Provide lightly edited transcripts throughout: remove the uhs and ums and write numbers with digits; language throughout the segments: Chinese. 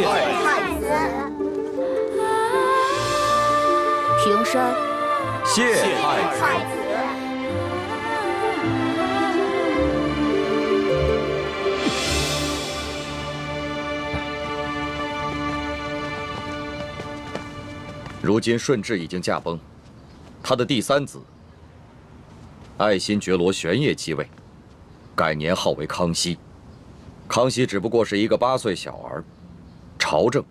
太子。平身。谢太子。如今顺治已经驾崩，他的第三子爱新觉罗玄烨继位，改年号为康熙。康熙只不过是一个8岁小儿，朝政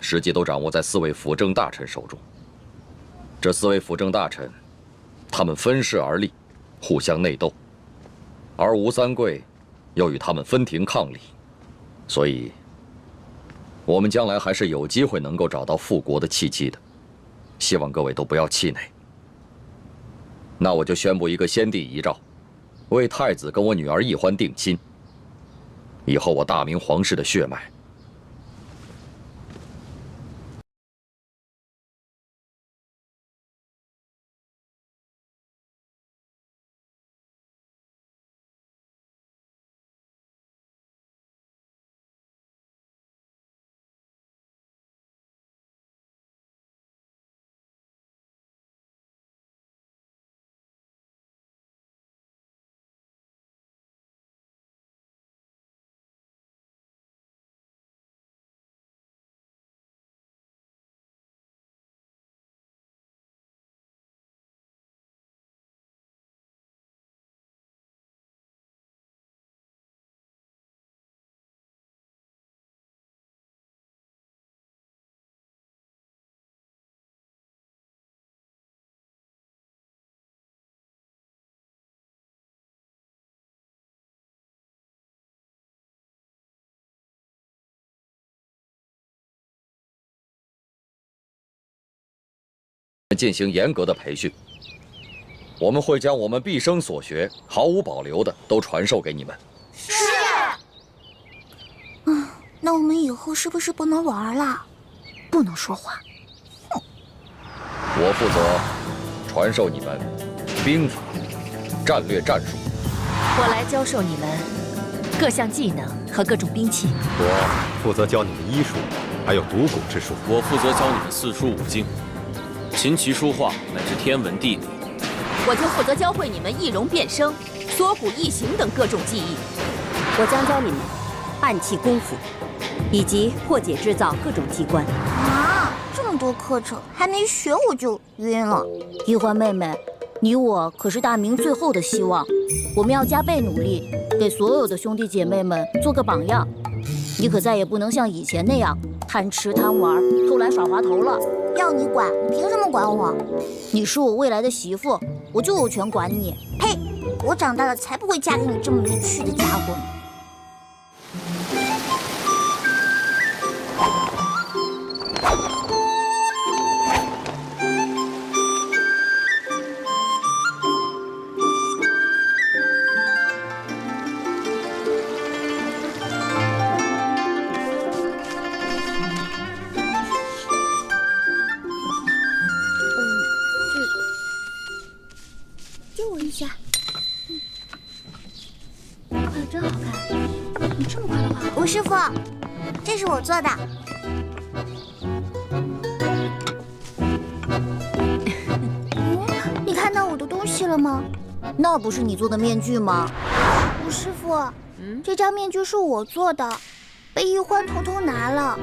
实际都掌握在4位辅政大臣手中。这4位辅政大臣，他们分势而立，互相内斗，而吴三桂又与他们分庭抗礼，所以，我们将来还是有机会能够找到复国的契机的。希望各位都不要气馁。那我就宣布一个先帝遗诏，为太子跟我女儿奕欢定亲。以后我大明皇室的血脉，进行严格的培训。我们会将我们毕生所学毫无保留的都传授给你们。是。那我们以后是不是不能玩了？不能说话。哼。我负责传授你们兵法、战略战术。我来教授你们各项技能和各种兵器。我负责教你们医术，还有读古之术。我负责教你们四书五经。琴棋书画乃至天文地理，我就负责教会你们易容变声、缩骨异形等各种技艺。我将教你们暗器功夫，以及破解制造各种机关。啊，这么多课程还没学我就晕了。奕欢妹妹，你我可是大明最后的希望，我们要加倍努力，给所有的兄弟姐妹们做个榜样。你可再也不能像以前那样贪吃贪玩、偷懒耍滑头了。要你管，你凭什么管我？你是我未来的媳妇，我就有权管你。呸！我长大了才不会嫁给你这么没趣的家伙呢。借我一下。画的真好看，你这么快的画？吴师傅，这是我做的。你看到我的东西了吗？那不是你做的面具吗？吴师傅，这张面具是我做的，被奕欢偷偷拿了。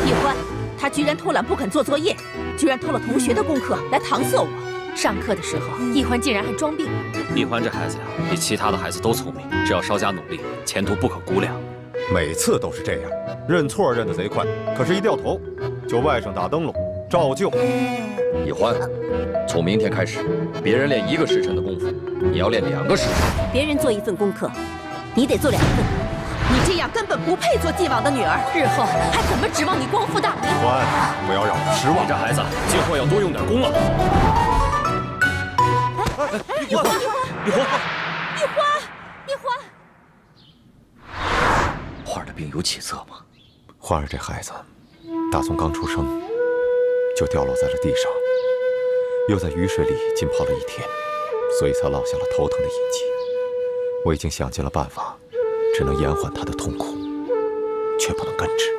奕欢，他居然偷懒不肯做作业，居然偷了同学的功课来搪塞我。上课的时候，奕欢竟然还装病。奕欢这孩子呀，比其他的孩子都聪明，只要稍加努力，前途不可估量。每次都是这样，认错认得贼快，可是一掉头就外甥打灯笼，照旧。奕欢，从明天开始，别人练1个时辰的功夫，你要练2个时辰。别人做1份功课，你得做2份。你这样根本不配做继王的女儿，日后还怎么指望你光复大明？奕欢，不要让我失望。你这孩子今后要多用点功了。奕欢，花儿的病有起色吗？花儿这孩子，打从刚出生就掉落在了地上，又在雨水里浸泡了1天，所以才落下了头疼的印记。我已经想尽了办法，只能延缓他的痛苦。却不能根治。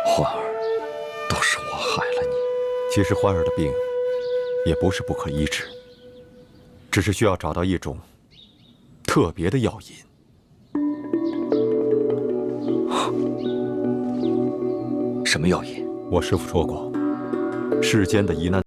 欢儿，都是我害了你。其实欢儿的病也不是不可医治，只是需要找到一种特别的药引。什么药引？我师父说过，世间的疑难。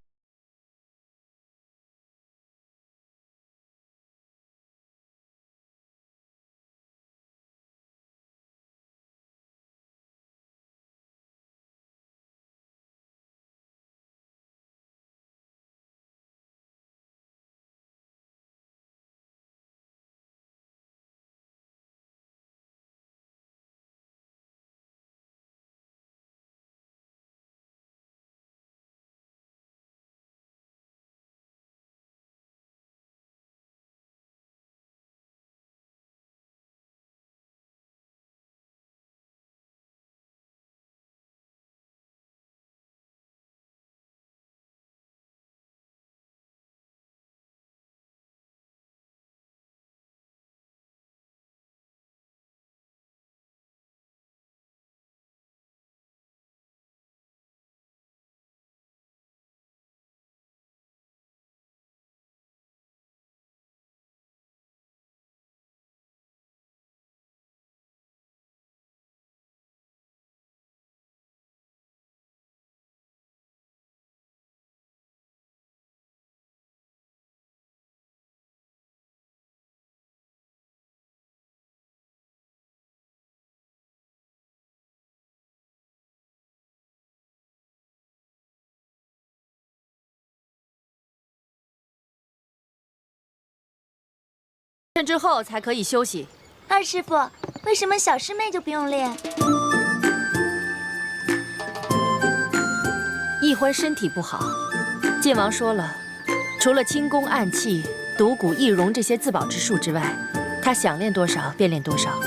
之后才可以休息。二师傅，为什么小师妹就不用练？易欢身体不好，晋王说了，除了轻功、暗器、独骨、易容这些自保之术之外，他想练多少便练多少。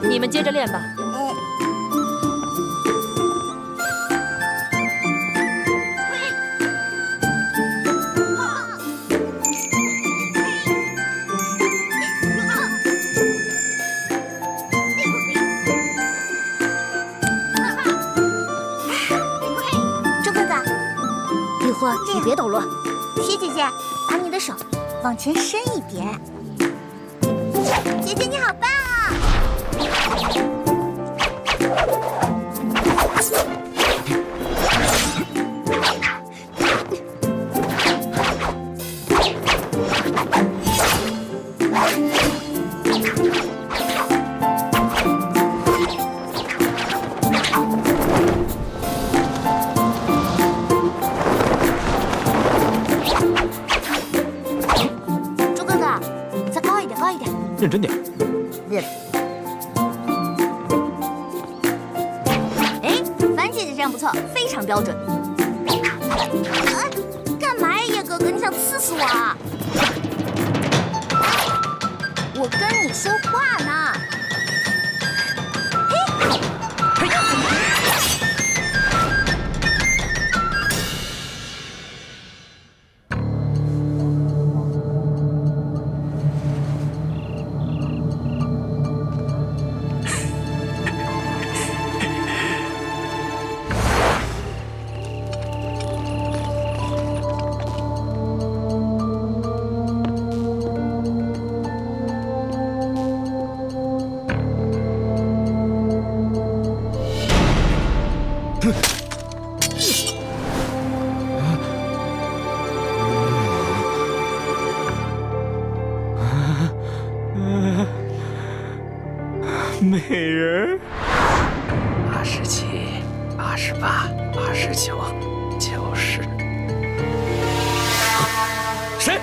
你们接着练吧。你别捣乱，雪姐姐，把你的手往前伸一点。姐姐你好棒啊！认真点。哎，樊姐姐这样不错，非常标准。干嘛呀，叶哥哥？你想刺死我啊？我跟你说话呢。美人87、88、89、90。谁？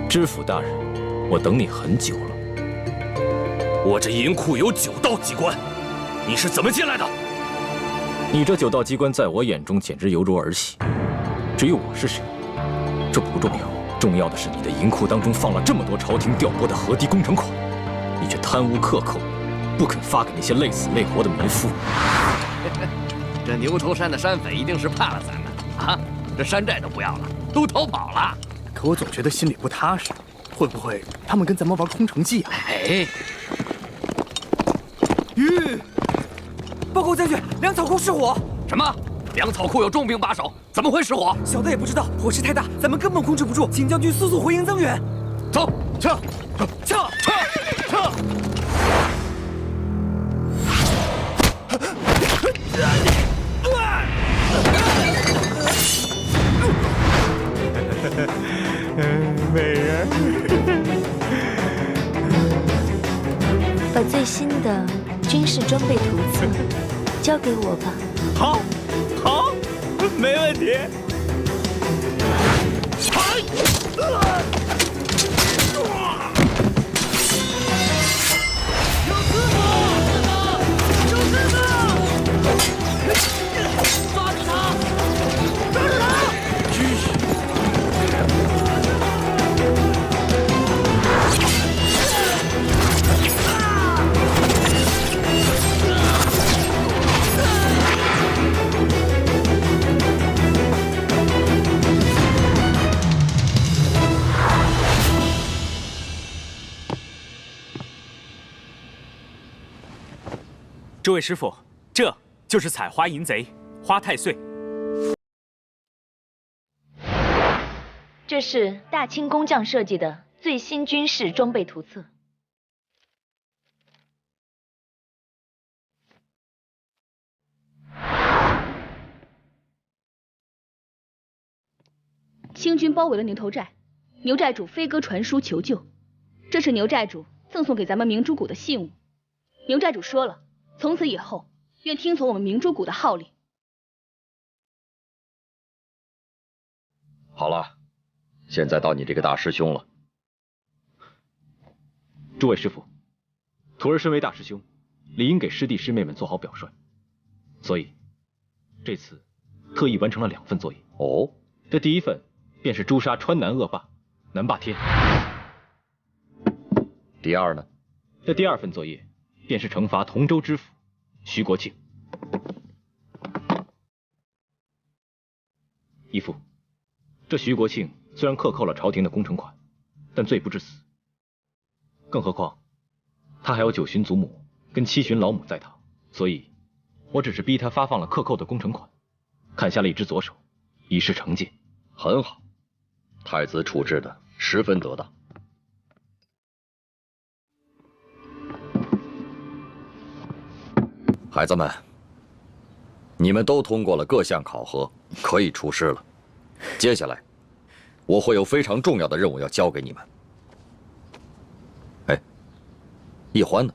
知府大人，我等你很久了。我这银库有9道机关，你是怎么进来的？你这9道机关在我眼中简直犹如儿戏。至于我是谁，这不重要。重要的是，你的银库当中放了这么多朝廷调拨的河堤工程款，你却贪污克扣，不肯发给那些累死累活的民妇。这牛头山的山匪一定是怕了咱们啊！这山寨都不要了，都逃跑了。可我总觉得心里不踏实，会不会他们跟咱们玩空城计啊？哎，报告将军，粮草库失火！什么？粮草库有重兵把守，怎么会失火？小的也不知道，火势太大，咱们根本控制不住，请将军速速回营增援。走，撤！美人，把最新的军事装备图册交给我吧。好，没问题。诸位师傅，这就是采花淫贼花太岁。这是大清工匠设计的最新军事装备图册。清军包围了牛头寨，牛寨主飞鸽传书求救，这是牛寨主赠送给咱们明珠谷的信物。牛寨主说了，从此以后愿听从我们明珠谷的号令。好了，现在到你这个大师兄了。诸位师傅，徒儿身为大师兄，理应给师弟师妹们做好表率，所以这次特意完成了2份作业。哦，这第1份便是诛杀川南恶霸南霸天。第2呢？这第2份作业便是惩罚同州知府徐国庆。义父，这徐国庆虽然克扣了朝廷的工程款，但罪不至死。更何况他还有9旬祖母跟7旬老母在堂，所以我只是逼他发放了克扣的工程款，砍下了一只左手，以示惩戒。很好，太子处置的十分得当。孩子们，你们都通过了各项考核，可以出师了。接下来，我会有非常重要的任务要交给你们。哎，易欢呢？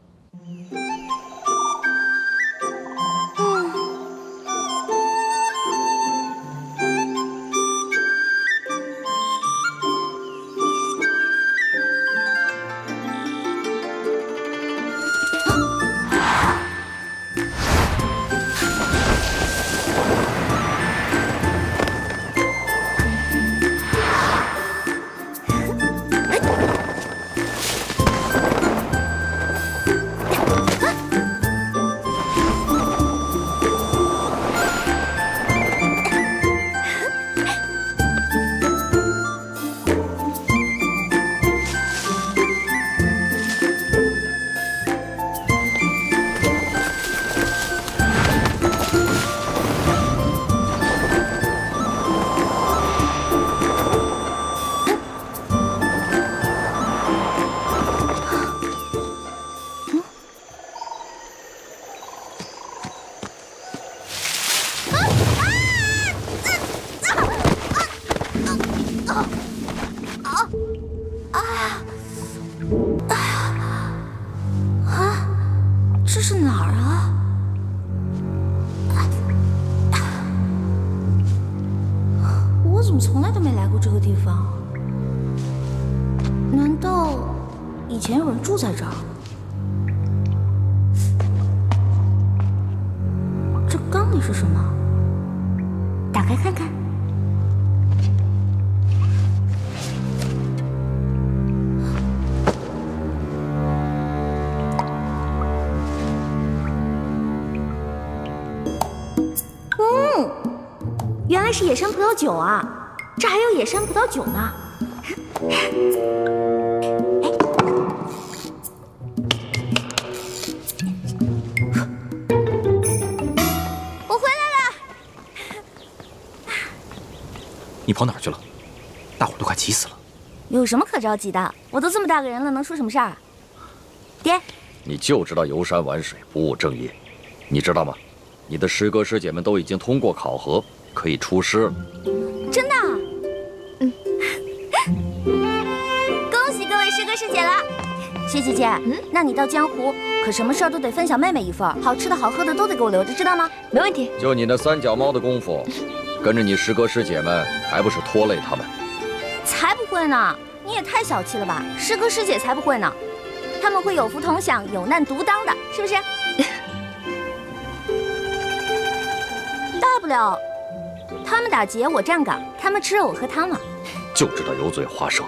这是哪儿啊？我怎么从来都没来过这个地方？难道以前有人住在这儿？这缸里是什么？打开看看。是野山葡萄酒啊，这还有野山葡萄酒呢。我回来了。你跑哪儿去了？大伙都快急死了。有什么可着急的？我都这么大个人了，能出什么事儿？爹，你就知道游山玩水，不务正业，你知道吗？你的师哥师姐们都已经通过考核，可以出师了。真的？恭喜各位师哥师姐了。薛姐姐，那你到江湖可什么事儿都得分享妹妹一份，好吃的好喝的都得给我留着，知道吗？没问题。就你那三脚猫的功夫，跟着你师哥师姐们，还不是拖累他们？才不会呢！你也太小气了吧！师哥师姐才不会呢，他们会有福同享，有难独当的，是不是？大不了他们打劫，我站岗；他们吃肉，我喝汤嘛。就知道油嘴滑舌，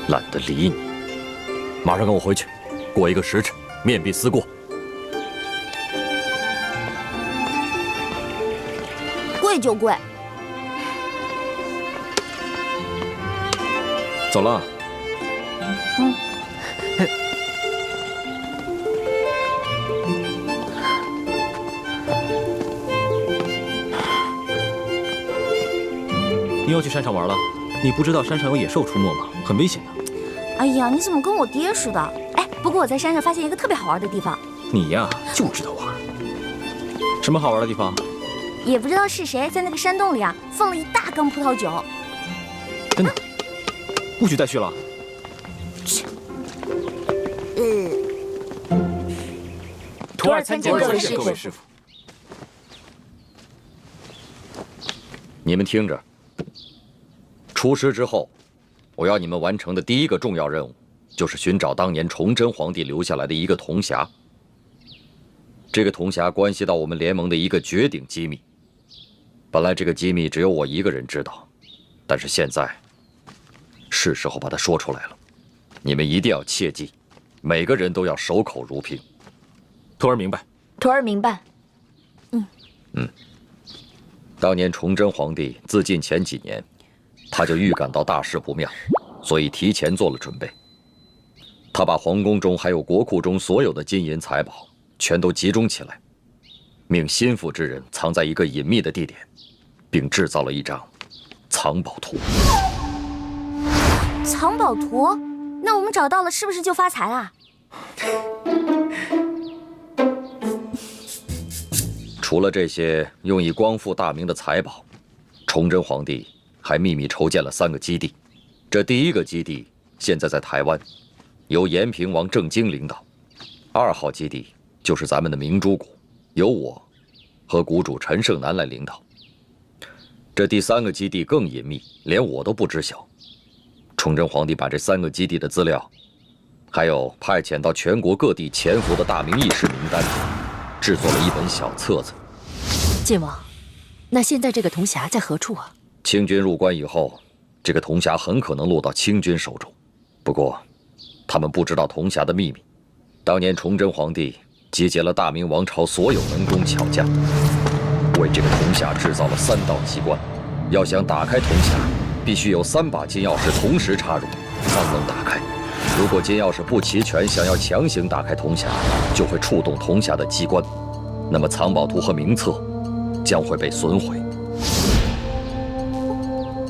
懒得理你。马上跟我回去，过一个时辰，面壁思过。贵就贵。走了。你要去山上玩了？你不知道山上有野兽出没吗？很危险的。哎呀，你怎么跟我爹似的？哎，不过我在山上发现一个特别好玩的地方。你呀，就知道玩。什么好玩的地方？也不知道是谁在那个山洞里啊，放了一大缸葡萄酒。真的？不许再去了。徒儿参见各位师傅。你们听着，出师之后，我要你们完成的第一个重要任务，就是寻找当年崇祯皇帝留下来的一个铜匣。这个铜匣关系到我们联盟的一个绝顶机密。本来这个机密只有我一个人知道，但是现在是时候把它说出来了。你们一定要切记，每个人都要守口如瓶。徒儿明白。徒儿明白。当年崇祯皇帝自尽前几年，他就预感到大事不妙，所以提前做了准备。他把皇宫中还有国库中所有的金银财宝全都集中起来，命心腹之人藏在一个隐秘的地点，并制造了一张藏宝图。藏宝图？那我们找到了，是不是就发财啦？除了这些用以光复大明的财宝，崇祯皇帝还秘密筹建了3个基地。这第一个基地现在在台湾，由延平王郑经领导；2号基地就是咱们的明珠谷，由我和谷主陈胜男来领导。这第3个基地更隐秘，连我都不知晓。崇祯皇帝把这3个基地的资料，还有派遣到全国各地潜伏的大明义士名单，制作了一本小册子。晋王，那现在这个铜匣在何处啊？清军入关以后，这个铜匣很可能落到清军手中。不过，他们不知道铜匣的秘密。当年崇祯皇帝集结了大明王朝所有能工巧匠，为这个铜匣制造了3道机关。要想打开铜匣，必须有3把金钥匙同时插入，方能打开。如果金钥匙不齐全，想要强行打开铜匣，就会触动铜匣的机关，那么藏宝图和名册将会被损毁。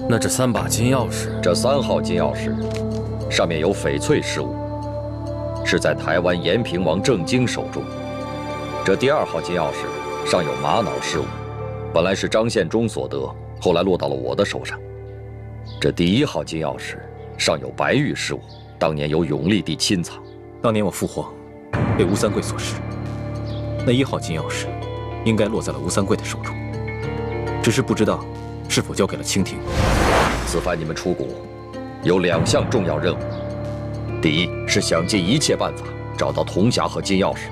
那这3把金钥匙，这3号金钥匙上面有翡翠饰物，是在台湾延平王郑经手中。这第2号金钥匙上有玛瑙饰物，本来是张献忠所得，后来落到了我的手上。这第1号金钥匙上有白玉饰物，当年由永历帝亲藏。当年我父皇被吴三桂所弑，那1号金钥匙应该落在了吴三桂的手中，只是不知道是否交给了清廷。此番你们出谷，有2项重要任务：第一是想尽一切办法找到铜匣和金钥匙；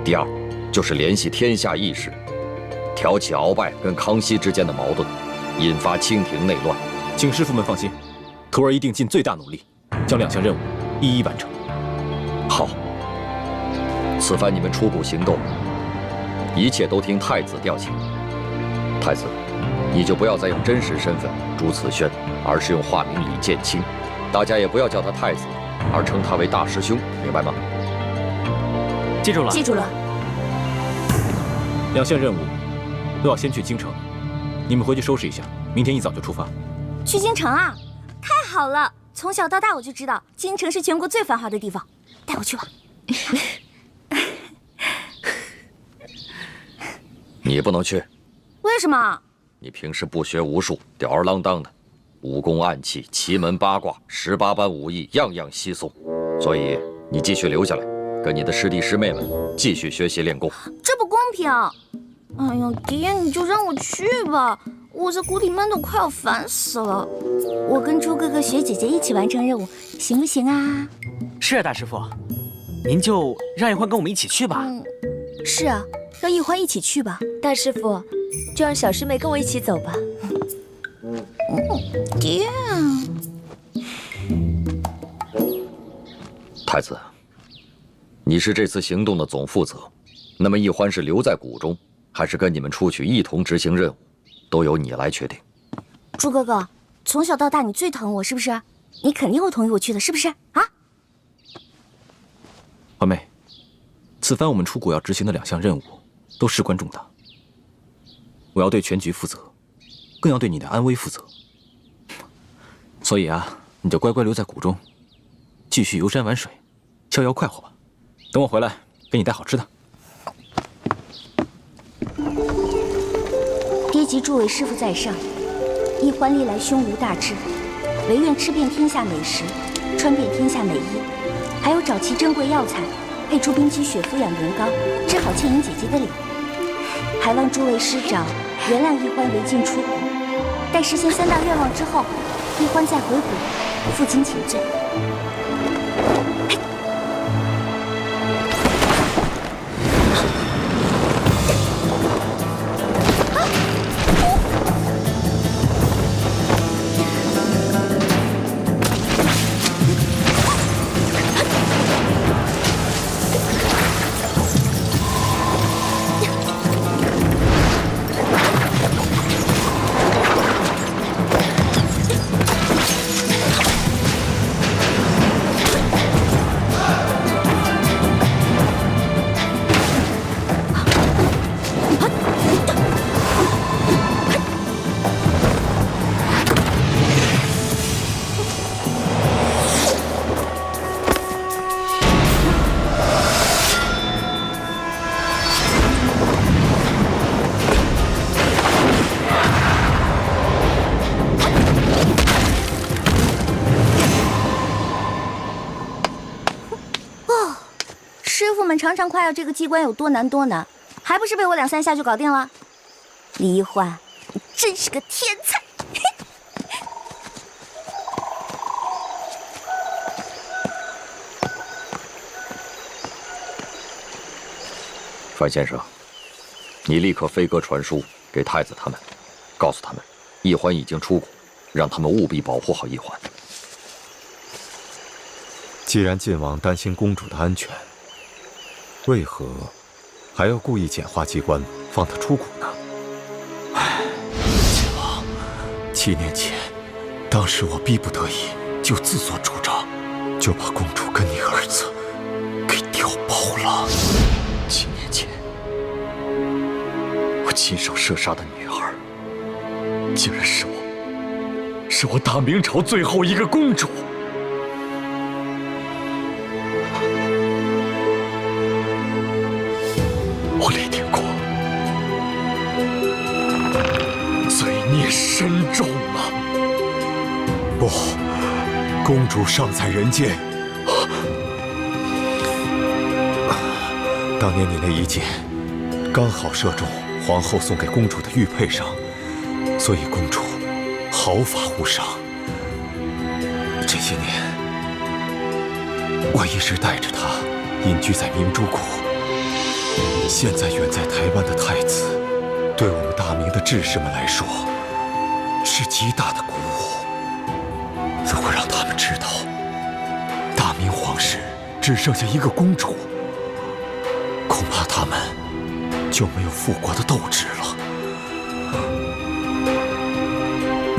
第2就是联系天下义士，挑起鳌拜跟康熙之间的矛盾，引发清廷内乱。请师傅们放心，徒儿一定尽最大努力，将2项任务一一完成。好，此番你们出谷行动，一切都听太子调遣。太子，你就不要再用真实身份朱慈轩，而是用化名李建清。大家也不要叫他太子，而称他为大师兄，明白吗？记住了。记住了。2项任务都要先去京城，你们回去收拾一下，明天一早就出发。去京城啊？太好了！从小到大我就知道京城是全国最繁华的地方，带我去吧。你不能去。为什么？你平时不学无术，吊儿郎当的，武功暗器、奇门八卦、18般武艺，样样稀松。所以你继续留下来，跟你的师弟师妹们继续学习练功。这不公平！哎呀，爹，你就让我去吧，我在谷里闷得快要烦死了。我跟猪哥哥、雪姐姐一起完成任务，行不行啊？是啊，大师傅，您就让一欢跟我们一起去吧。是啊，让一欢一起去吧。大师傅，就让小师妹跟我一起走吧。爹，太子，你是这次行动的总负责，那么一欢是留在谷中，还是跟你们出去一同执行任务，都由你来决定。猪哥哥，从小到大你最疼我，是不是？你肯定会同意我去的，是不是啊？欢妹，此番我们出谷要执行的2项任务都事关重大，我要对全局负责，更要对你的安危负责。所以啊，你就乖乖留在谷中，继续游山玩水，逍遥快活吧。等我回来，给你带好吃的。爹及诸位师傅在上，一欢历来胸无大志，唯愿吃遍天下美食，穿遍天下美衣，还有找齐珍贵药材，配出冰肌血肤养颜膏，治好倩影姐姐的脸。还望诸位师长原谅一欢违禁出谷，待实现3大愿望之后，一欢再回谷，负荆请罪。常常夸耀这个机关有多难多难，还不是被我2、3下就搞定了？李一欢，你真是个天才！范先生，你立刻飞鸽传书给太子他们，告诉他们，一欢已经出谷，让他们务必保护好一欢。既然晋王担心公主的安全，为何还要故意简化机关，放她出谷呢？唉，晋王，7年前，当时我逼不得已，就自作主张，就把公主跟你儿子给调包了。7年前，我亲手射杀的女儿，竟然是我大明朝最后一个公主。我立定过，罪孽深重啊！不，公主尚在人间。当年你那一箭，刚好射中皇后送给公主的玉佩上，所以公主毫发无伤。这些年，我一直带着她隐居在明珠谷。现在远在台湾的太子，对我们大明的志士们来说，是极大的鼓舞。如果让他们知道，大明皇室只剩下一个公主，恐怕他们就没有复国的斗志了。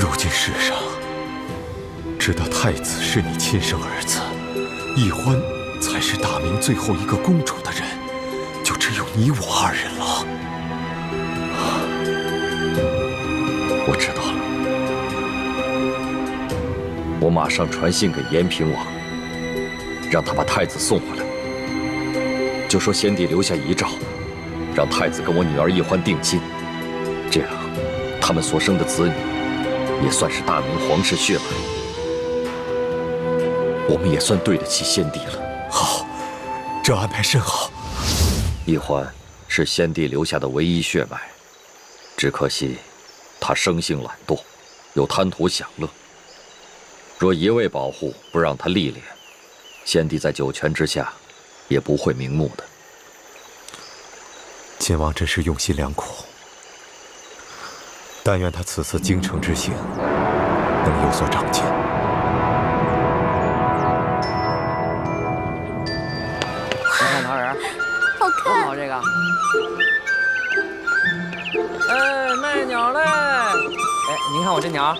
如今世上，知道太子是你亲生儿子，奕欢才是大明最后一个公主的人，就只有你我2人了。我知道了，我马上传信给延平王，让他把太子送回来，就说先帝留下遗诏，让太子跟我女儿奕欢定亲，这样他们所生的子女也算是大明皇室血脉，我们也算对得起先帝了。好，这安排甚好。奕欢是先帝留下的唯一血脉，只可惜他生性懒惰，又贪图享乐。若一味保护，不让他历练，先帝在九泉之下也不会瞑目的。晋王真是用心良苦，但愿他此次京城之行能有所长进。看桃仁，好看，多好这个。哎，卖鸟嘞！哎，您看我这鸟。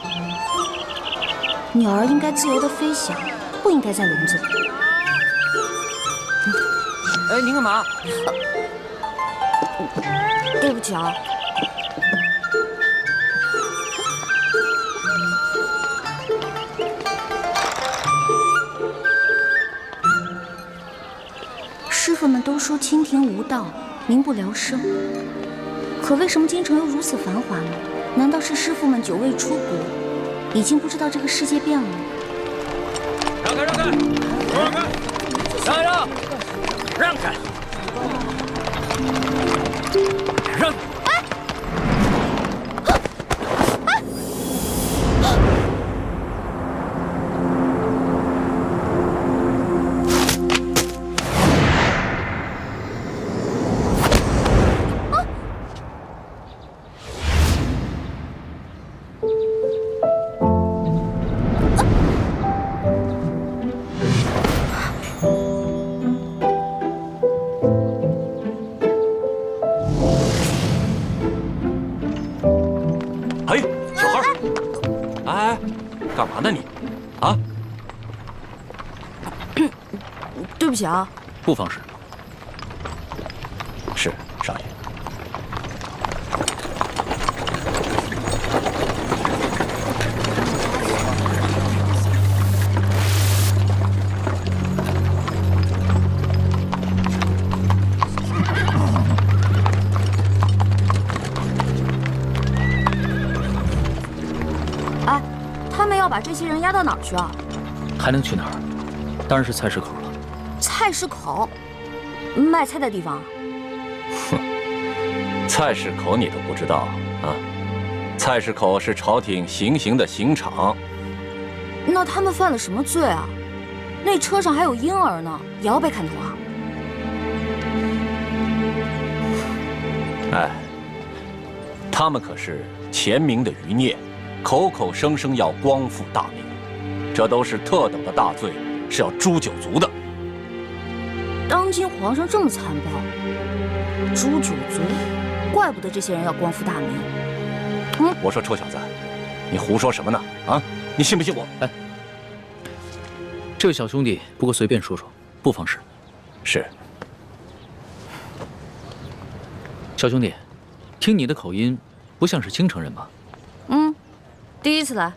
鸟儿应该自由的飞翔，不应该在笼子里。哎，您干嘛？对不起啊。师傅们都说清甜无道，民不聊生，可为什么京城又如此繁华呢？难道是师傅们久未出国，已经不知道这个世界变了吗？让开，让开，让开，让开，让开，让。干嘛呢你？啊？对不起啊。不妨事。是，少爷。哎，他们要把这些人押到哪儿去啊？还能去哪儿？当然是菜市口了。菜市口？卖菜的地方？哼，菜市口你都不知道啊？菜市口是朝廷行刑的刑场。那他们犯了什么罪啊？那车上还有婴儿呢，也要被砍头啊？哎，他们可是前明的余孽，口口声声要光复大明，这都是特等的大罪，是要诛九族的。当今皇上这么残暴，诛九族，怪不得这些人要光复大明。我说臭小子，你胡说什么呢？啊，你信不信我？哎，这位小兄弟，不过随便说说，不妨事。是。小兄弟，听你的口音，不像是京城人吧？第一次来。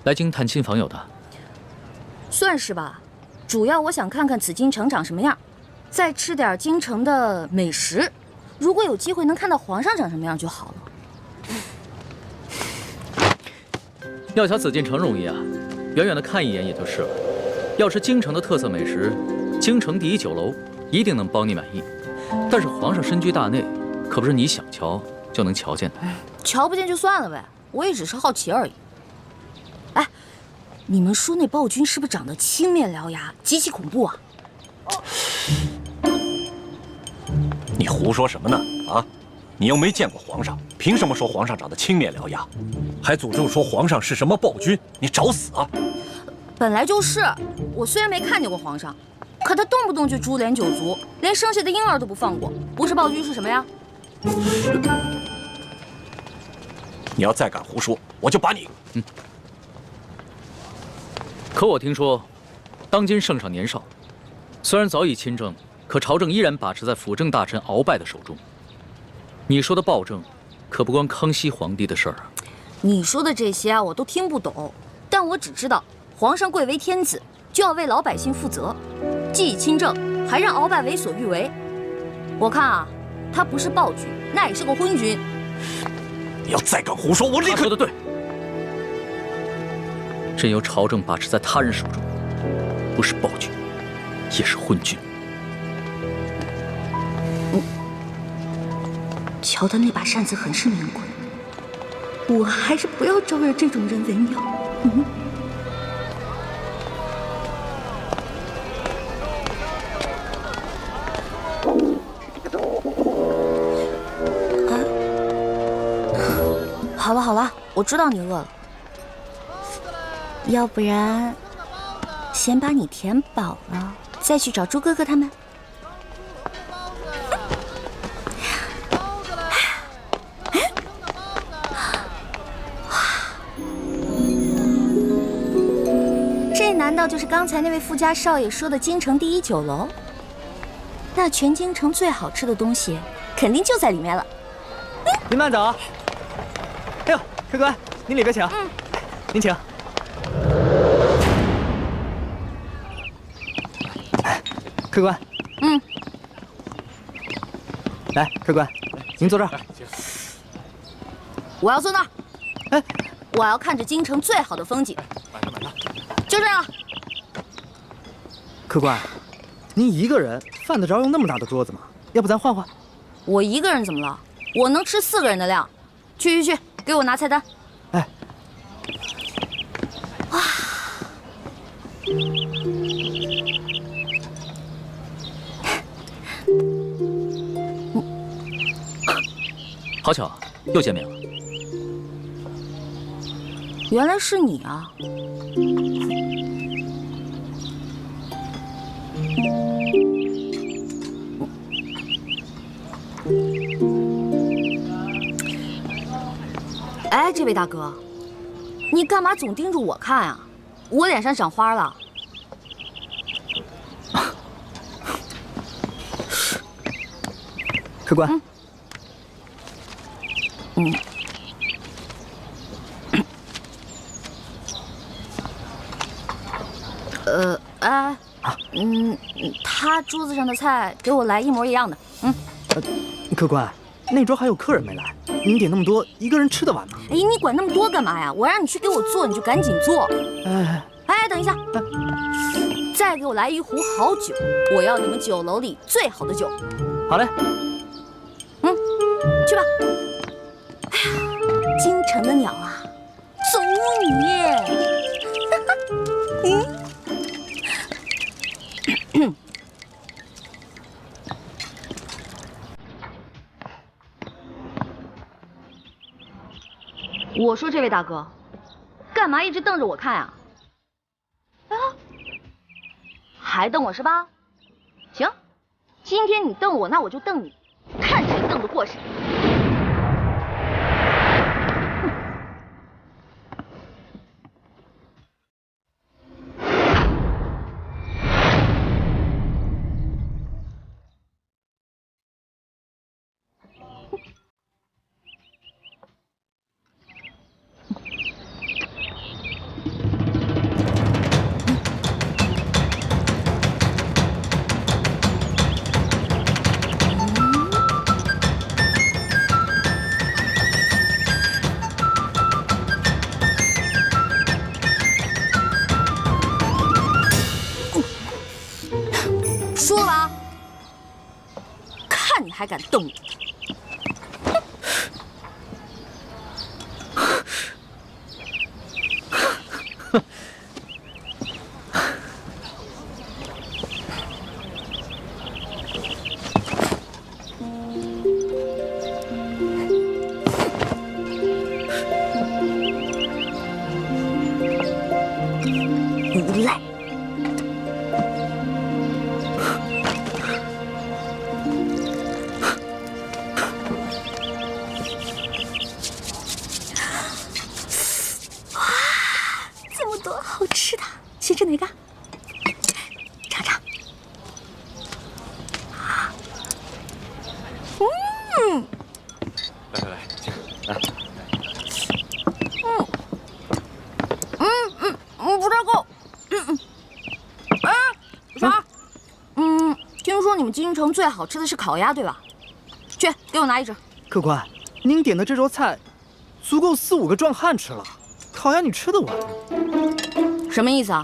来京探亲访友的？算是吧，主要我想看看紫禁城长什么样，再吃点京城的美食。如果有机会能看到皇上长什么样就好了。要瞧紫禁城容易啊，远远的看一眼也就是了。要吃京城的特色美食，京城第一酒楼一定能包你满意。但是皇上身居大内，可不是你想瞧就能瞧见的。瞧不见就算了呗，我也只是好奇而已。哎，你们说那暴君是不是长得青面獠牙，极其恐怖啊？你胡说什么呢？啊，你又没见过皇上，凭什么说皇上长得青面獠牙？还诅咒说皇上是什么暴君？你找死啊！本来就是，我虽然没看见过皇上，可他动不动就株连九族，连生下的婴儿都不放过，不是暴君是什么呀？你要再敢胡说，我就把你……可我听说，当今圣上年少，虽然早已亲政，可朝政依然把持在辅政大臣鳌拜的手中。你说的暴政，可不关康熙皇帝的事儿啊。你说的这些啊，我都听不懂，但我只知道，皇上贵为天子，就要为老百姓负责，既已亲政，还让鳌拜为所欲为。我看啊，他不是暴君，那也是个昏君。你要再敢胡说，我立刻……他说的对，任由朝政把持在他人手中，不是暴君，也是昏君。乔的那把扇子很是名贵，我还是不要招惹这种人为妙。好了好了，我知道你饿了，要不然先把你填饱了，再去找猪哥哥他们。这难道就是刚才那位富家少爷说的京城第一酒楼？那全京城最好吃的东西，肯定就在里面了。您慢走。哎呦，客官，您里边请。您请。客官。来，客官，您坐这儿。我要坐那儿。哎，我要看着京城最好的风景。就这样。客官，您一个人犯得着用那么大的桌子吗？要不咱换换？我一个人怎么了？我能吃4个人的量。去，给我拿菜单。哎。哇。好巧，又见面了。原来是你啊！哎，这位大哥，你干嘛总盯着我看啊？我脸上长花了。客官。他桌子上的菜给我来一模一样的。客官，那桌还有客人没来，您点那么多，一个人吃得完吗？哎，你管那么多干嘛呀？我让你去给我做，你就赶紧做。哎，等一下，再给我来一壶好酒，我要你们酒楼里最好的酒。好嘞。去吧。哎呀，京城的鸟啊，走你！我说这位大哥，干嘛一直瞪着我看啊？还瞪我是吧？行，今天你瞪我，那我就瞪你，看谁瞪得过谁。说了啊，看你还敢瞪我！无赖！来，进来。不太够。啥？听说你们京城最好吃的是烤鸭，对吧？去，给我拿一只。客官，您点的这桌菜，足够4、5个壮汉吃了。烤鸭你吃得完？什么意思啊？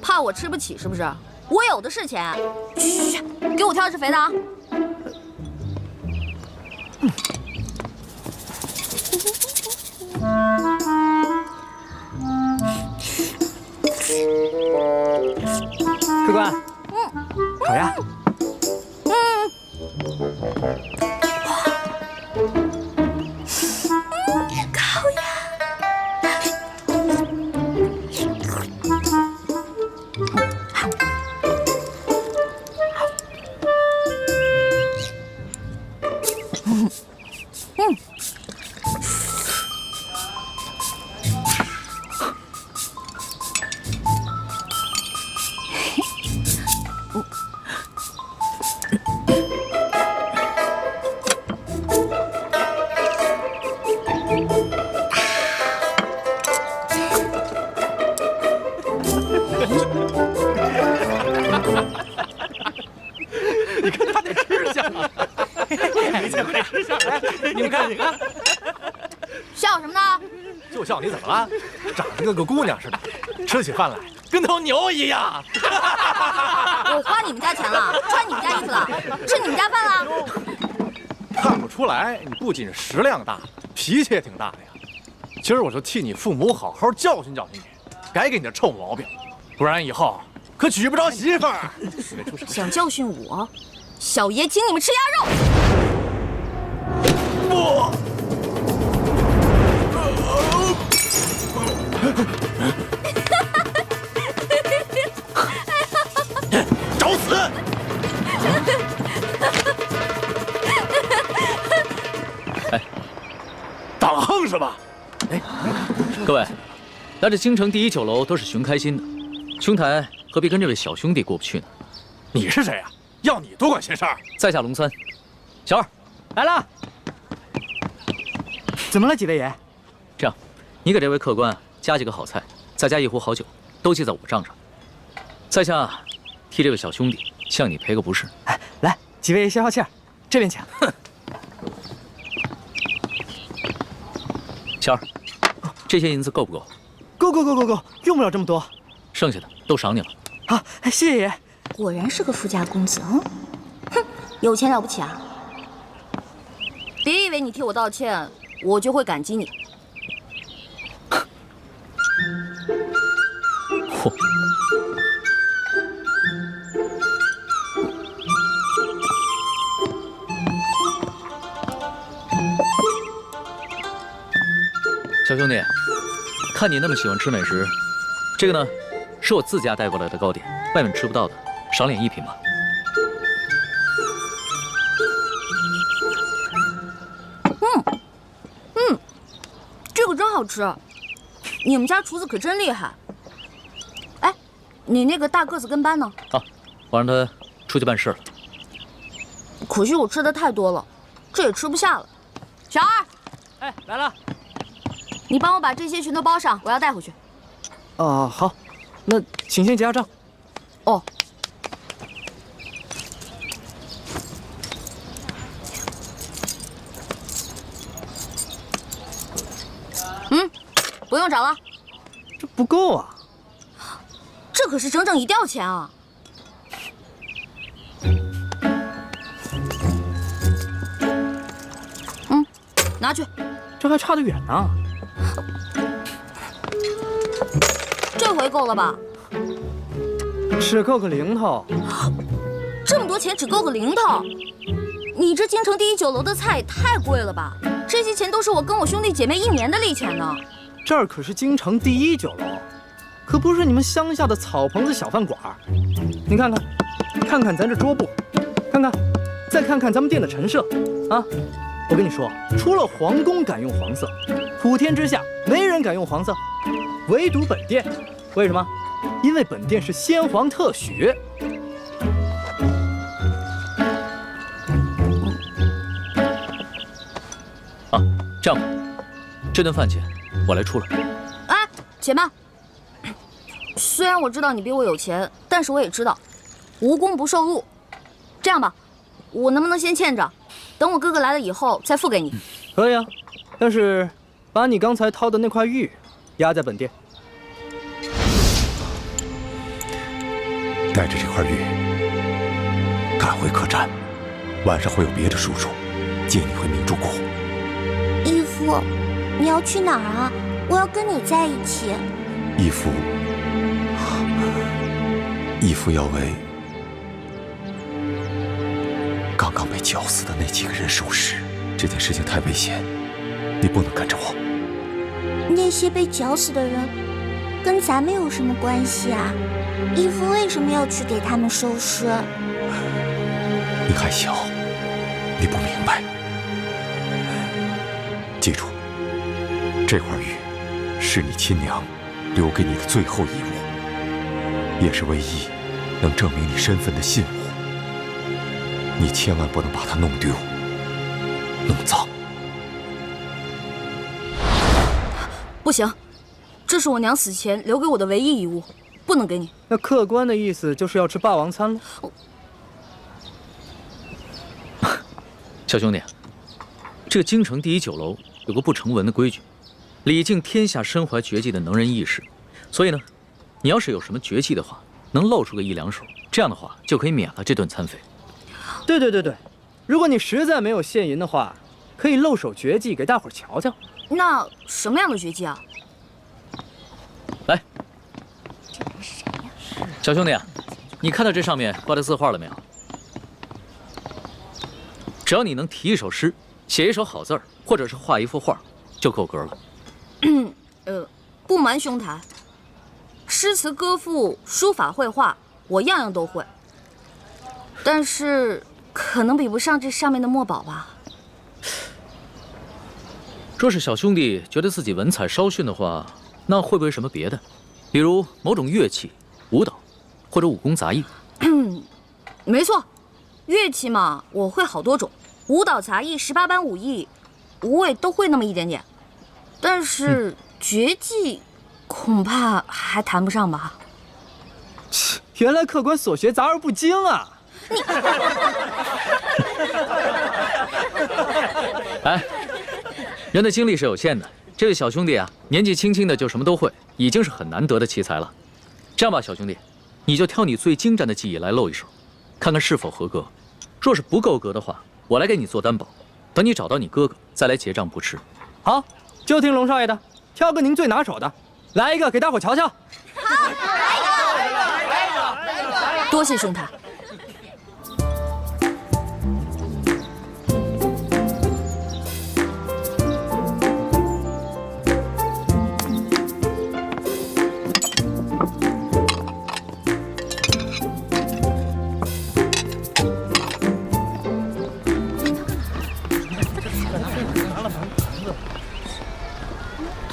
怕我吃不起是不是？我有的是钱。嘘，给我挑只肥的啊！客官，烤鸭。烤鸭。你看他那吃相，没见过吃相来，你们看，你看，笑什么呢？就笑你怎么了？长得跟个姑娘似的，吃起饭来跟头牛一样。我花你们家钱了，穿你们家衣服了，吃你们家饭了。看不出来，你不仅食量大，脾气也挺大的呀。今儿我就替你父母好好教训教训你，改给你的臭毛病，不然以后可娶不着媳妇儿。想教训我，小爷请你们吃鸭肉。不。找死！哎，挡横是吧？哎，各位，来这京城第一酒楼都是寻开心的，兄台何必跟这位小兄弟过不去呢？你是谁呀？要你多管闲事儿？在下龙三，小二来了。怎么了，几位爷？这样，你给这位客官加几个好菜，再加1壶好酒，都记在我账上。在下替这位小兄弟向你赔个不是。哎，来，几位爷消消气儿，这边请。小二，这些银子够不够？够，用不了这么多。剩下的都赏你了。好，谢谢爷。果然是个富家公子，哼，有钱了不起啊？别以为你替我道歉，我就会感激你。嚯！小兄弟，看你那么喜欢吃美食，这个呢，是我自家带过来的糕点，外面吃不到的，赏脸一品吧。这个真好吃，你们家厨子可真厉害。哎，你那个大个子跟班呢？啊，我让他出去办事了。可惜我吃的太多了，这也吃不下了。小二，哎，来了，你帮我把这些全都包上，我要带回去。好，那请先结下账。哦。不用找了，这不够啊！这可是整整1吊钱啊！拿去。这还差得远呢。这回够了吧？只够个零头。这么多钱只够个零头？你这京城第一酒楼的菜也太贵了吧？这些钱都是我跟我兄弟姐妹1年的利钱呢。这儿可是京城第一酒楼，可不是你们乡下的草棚子小饭馆。你看看咱这桌布，再看看咱们店的陈设，啊！我跟你说，除了皇宫敢用黄色，普天之下没人敢用黄色，唯独本店。为什么？因为本店是先皇特许。啊，这样吧，这顿饭钱我来出了。哎，且慢。虽然我知道你比我有钱，但是我也知道，无功不受禄。这样吧，我能不能先欠着，等我哥哥来了以后再付给你？可以啊，但是把你刚才掏的那块玉压在本店。带着这块玉赶回客栈，晚上会有别的叔叔接你回明珠谷。义父，你要去哪儿啊？我要跟你在一起。义父要为刚刚被绞死的那几个人收尸，这件事情太危险，你不能跟着我。那些被绞死的人跟咱们有什么关系啊？义父为什么要去给他们收尸？你还小，你不明白。记住，这块玉是你亲娘留给你的最后遗物，也是唯一能证明你身份的信物。你千万不能把它弄丢、弄脏。不行，这是我娘死前留给我的唯一遗物，不能给你。那客官的意思就是要吃霸王餐了。小兄弟，这个京城第一酒楼有个不成文的规矩，礼敬天下身怀绝技的能人异士。所以呢，你要是有什么绝技的话，能露出个1、2手，这样的话就可以免了这顿餐费。对，如果你实在没有现银的话，可以露手绝技给大伙儿瞧瞧。那什么样的绝技啊？来，小兄弟啊，你看到这上面挂的字画了没有？只要你能题一首诗，写一首好字儿，或者是画一幅画，就够格了。不瞒兄台，诗词歌赋、书法绘画，我样样都会，但是可能比不上这上面的墨宝吧。若是小兄弟觉得自己文采稍逊的话，那会不会什么别的，比如某种乐器、舞蹈，或者武功杂艺？没错，乐器嘛，我会好多种，舞蹈、杂艺、18般武艺，我也都会那么一点点。但是绝技，恐怕还谈不上吧。原来客官所学杂而不精啊！哎，人的精力是有限的，这位小兄弟啊，年纪轻轻的就什么都会，已经是很难得的奇才了。这样吧，小兄弟，你就挑你最精湛的技艺来露一手，看看是否合格。若是不够格的话，我来给你做担保，等你找到你哥哥再来结账不迟。好，就听龙少爷的，挑个您最拿手的，来一个给大伙瞧瞧。好，来一个。多谢兄台。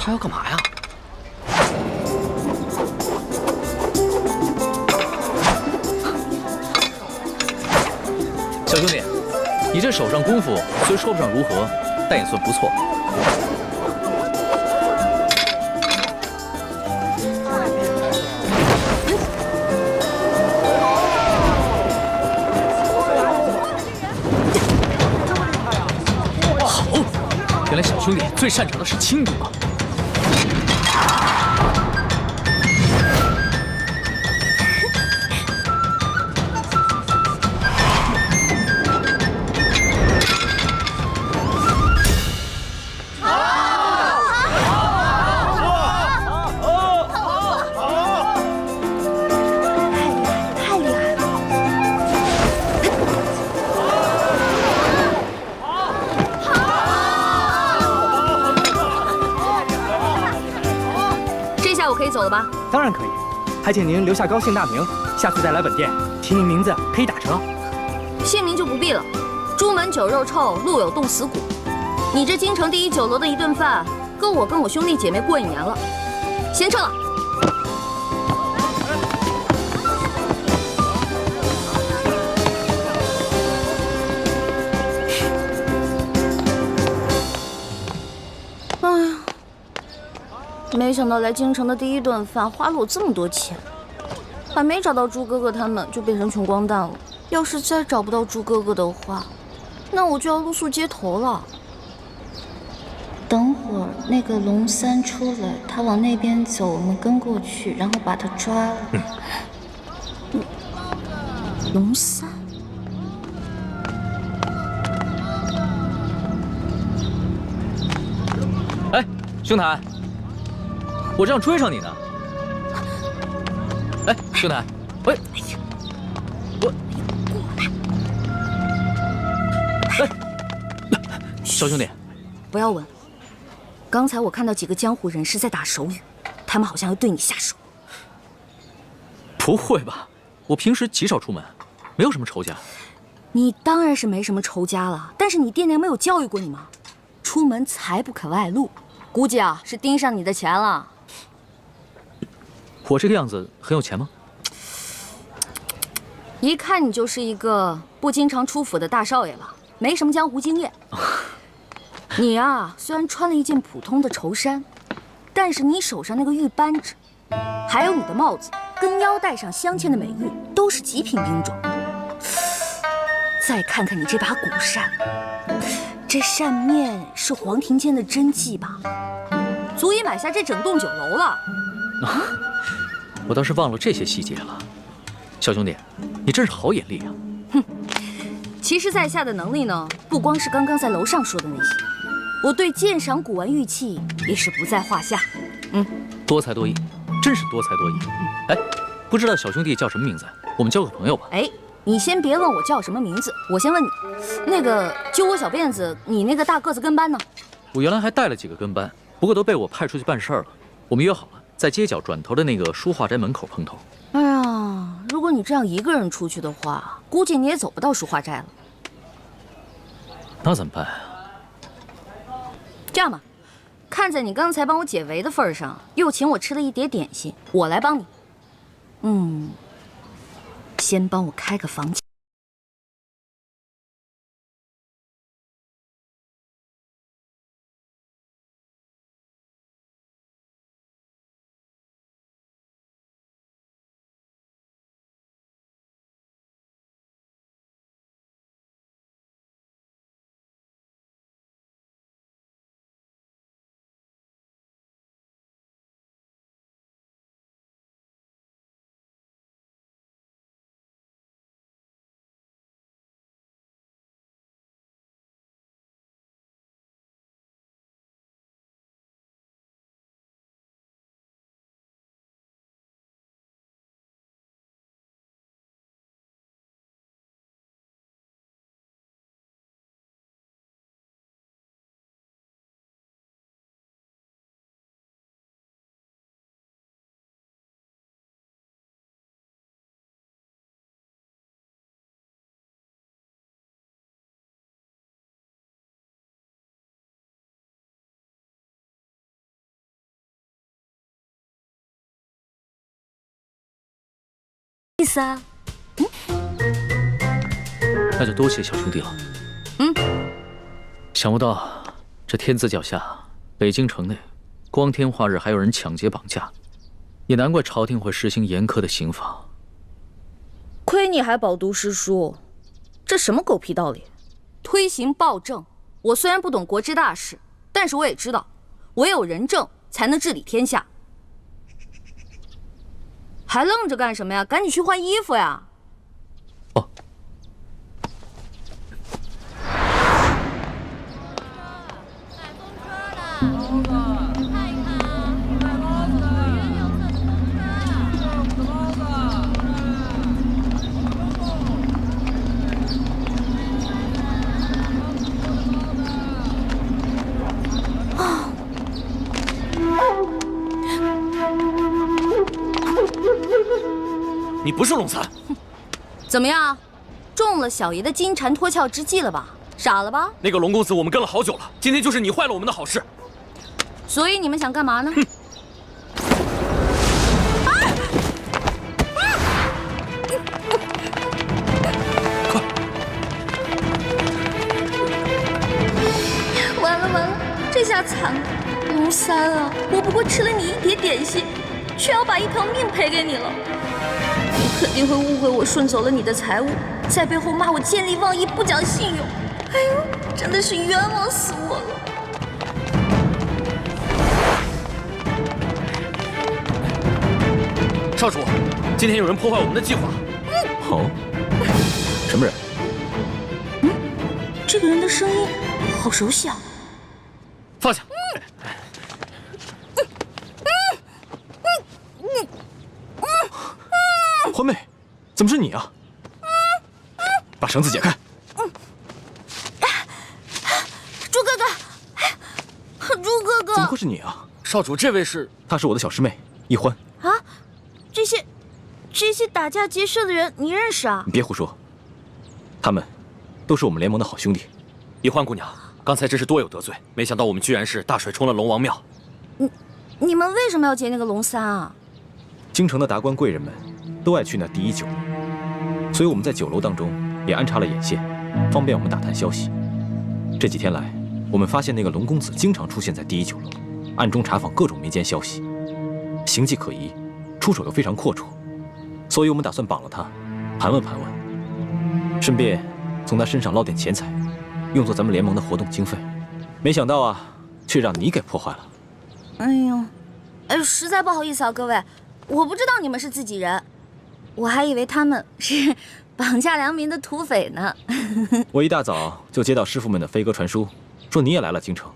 他要干嘛呀？小兄弟，你这手上功夫虽说不上如何，但也算不错。好，原来小兄弟最擅长的是轻功啊！走了吧？当然可以，还请您留下高姓大名，下次再来本店提您名字可以打折。姓名就不必了，朱门酒肉臭，路有冻死骨。你这京城第一酒楼的一顿饭，够我跟我兄弟姐妹过1年了。先撤了。没想到来京城的第一顿饭花了我这么多钱，还没找到猪哥哥他们就变成穷光蛋了。要是再找不到猪哥哥的话，那我就要露宿街头了。等会儿那个龙三出来，他往那边走，我们跟过去，然后把他抓了。龙三。哎，兄台，我这样追上你呢。哎，兄台，喂，我，哎，小兄弟，不要问。刚才我看到几个江湖人士在打手语，他们好像要对你下手。不会吧？我平时极少出门，没有什么仇家。你当然是没什么仇家了，但是你爹娘没有教育过你吗？出门财不可外露，估计啊是盯上你的钱了。我这个样子很有钱吗？一看你就是一个不经常出府的大少爷了，没什么江湖经验。你啊，虽然穿了一件普通的绸衫，但是你手上那个玉扳指，还有你的帽子跟腰带上镶嵌的美玉，都是极品兵种。再看看你这把古扇，这扇面是黄庭坚的真迹吧？足以买下这整栋酒楼了。我倒是忘了这些细节了。小兄弟，你真是好眼力啊！哼，其实在下的能力呢，不光是刚刚在楼上说的那些，我对鉴赏古玩玉器也是不在话下。多才多艺，真是多才多艺。哎，不知道小兄弟叫什么名字？我们交个朋友吧。哎，你先别问我叫什么名字，我先问你，那个揪我小辫子，你那个大个子跟班呢？我原来还带了几个跟班，不过都被我派出去办事儿了。我们约好了，在街角转头的那个书画斋门口碰头。哎呀，如果你这样一个人出去的话，估计你也走不到书画斋了。那怎么办啊？这样吧，看在你刚才帮我解围的份上，又请我吃了一碟点心，我来帮你。先帮我开个房间。意思啊？那就多谢小兄弟了。想不到这天子脚下，北京城内，光天化日还有人抢劫绑架，也难怪朝廷会实行严苛的刑罚。亏你还饱读诗书，这什么狗屁道理？推行暴政，我虽然不懂国之大事，但是我也知道，唯有仁政才能治理天下。还愣着干什么呀？赶紧去换衣服呀！哦。你不是龙三，怎么样，中了小爷的金蝉脱壳之计了吧？傻了吧？那个龙公子我们跟了好久了，今天就是你坏了我们的好事。所以你们想干嘛呢？快！完了完了，这下惨了！龙三啊，我不过吃了你一碟点心，却要把一条命赔给你了。你肯定会误会我顺走了你的财物，在背后骂我见利忘义、不讲信用。哎呦，真的是冤枉死我了！少主，今天有人破坏我们的计划。哦，什么人？这个人的声音好熟悉啊！放下！欢妹，怎么是你啊？把绳子解开！猪哥哥，猪哥哥，怎么会是你啊？少主，这位是？她是我的小师妹一欢。啊，这些打架劫舍的人，你认识啊？你别胡说，他们都是我们联盟的好兄弟。一欢姑娘，刚才真是多有得罪，没想到我们居然是大水冲了龙王庙。你们为什么要劫那个龙三啊？京城的达官贵人们都爱去那第一酒楼，所以我们在酒楼当中也安插了眼线，方便我们打探消息。这几天来，我们发现那个龙公子经常出现在第一酒楼，暗中查访各种民间消息，行迹可疑，出手又非常阔绰，所以我们打算绑了他，盘问盘问，顺便从他身上捞点钱财，用作咱们联盟的活动经费。没想到啊，却让你给破坏了。哎呦，实在不好意思啊，各位，我不知道你们是自己人，我还以为他们是绑架良民的土匪呢。我一大早就接到师傅们的飞鸽传书，说你也来了京城，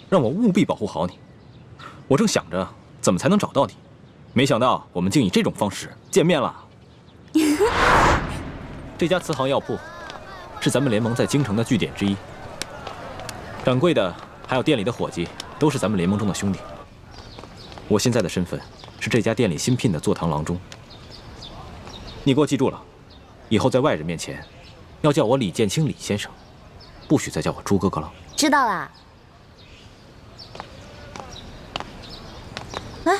让我务必保护好你。我正想着怎么才能找到你，没想到我们竟以这种方式见面了。这家慈航药铺是咱们联盟在京城的据点之一，掌柜的还有店里的伙计都是咱们联盟中的兄弟。我现在的身份是这家店里新聘的坐堂郎中。你给我记住了，以后在外人面前要叫我李建清李先生，不许再叫我朱哥哥了。知道啦。哎，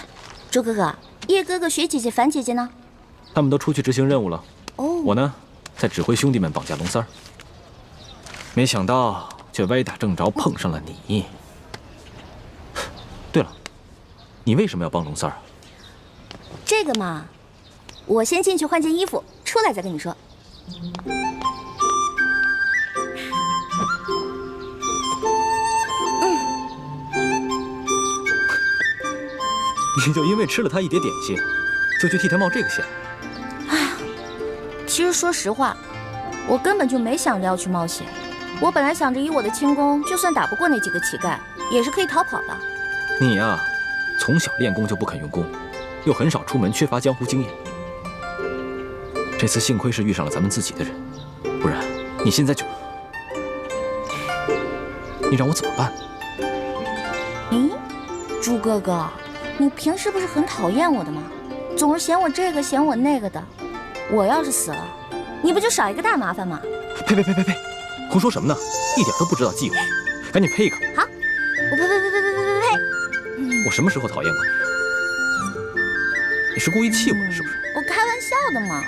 朱哥哥，叶哥哥、雪姐姐、樊姐姐呢？他们都出去执行任务了。哦，我呢，在指挥兄弟们绑架龙三儿。没想到却歪打正着碰上了你。对了，你为什么要帮龙三儿啊？这个嘛，我先进去换件衣服，出来再跟你说。你就因为吃了他一碟点心，就去替他冒这个险？哎呀，其实说实话，我根本就没想着要去冒险。我本来想着以我的轻功，就算打不过那几个乞丐，也是可以逃跑的。你呀，从小练功就不肯用功，又很少出门，缺乏江湖经验。这次幸亏是遇上了咱们自己的人，不然你现在就……你让我怎么办？咦，朱哥哥，你平时不是很讨厌我的吗？总是嫌我这个嫌我那个的。我要是死了，你不就少一个大麻烦吗？呸！胡说什么呢？一点都不知道忌讳，赶紧呸一个！好，我呸！我什么时候讨厌过你啊？你是故意气我的是不是？我开玩笑的嘛。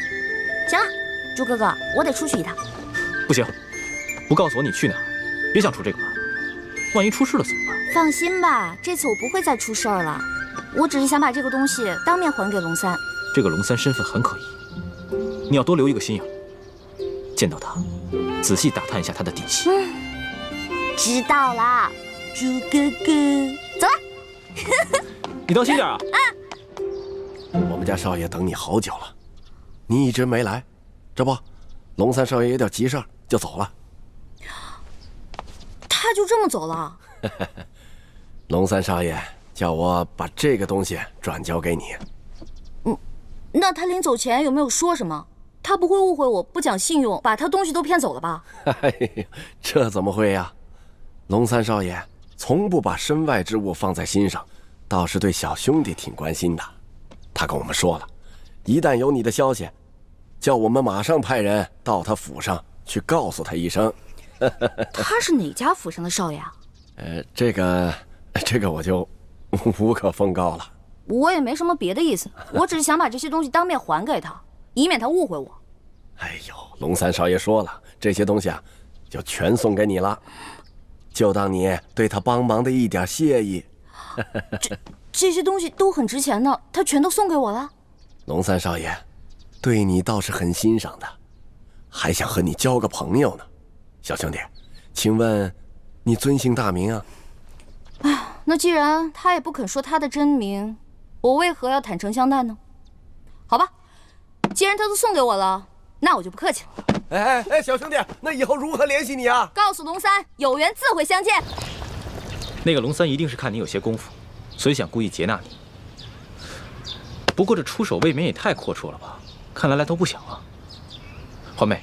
行了，朱哥哥，我得出去一趟。不行，不告诉我你去哪儿，别想出这个门。万一出事了怎么办？放心吧，这次我不会再出事儿了。我只是想把这个东西当面还给龙三。这个龙三身份很可疑，你要多留一个心眼。见到他，仔细打探一下他的底细。知道啦，朱哥哥，走了。你当心点啊！我们家少爷等你好久了，你一直没来，这不，龙三少爷有点急事就走了。他就这么走了？龙三少爷叫我把这个东西转交给你。那他临走前有没有说什么？他不会误会我不讲信用，把他东西都骗走了吧？哎呀，这怎么会呀？龙三少爷从不把身外之物放在心上，倒是对小兄弟挺关心的。他跟我们说了，一旦有你的消息，叫我们马上派人到他府上去告诉他一声。他是哪家府上的少爷啊？这个我就无可奉告了。我也没什么别的意思，我只是想把这些东西当面还给他，以免他误会我。哎呦，龙三少爷说了，这些东西啊，就全送给你了，就当你对他帮忙的一点谢意。这些东西都很值钱的，他全都送给我了。龙三少爷，对你倒是很欣赏的，还想和你交个朋友呢。小兄弟，请问你尊姓大名啊？哎，那既然他也不肯说他的真名，我为何要坦诚相待呢？好吧，既然他都送给我了，那我就不客气了。哎，小兄弟，那以后如何联系你啊？告诉龙三，有缘自会相见。那个龙三一定是看你有些功夫，所以想故意劫纳你。不过这出手未免也太阔绰了吧？看来来头不小啊。环妹，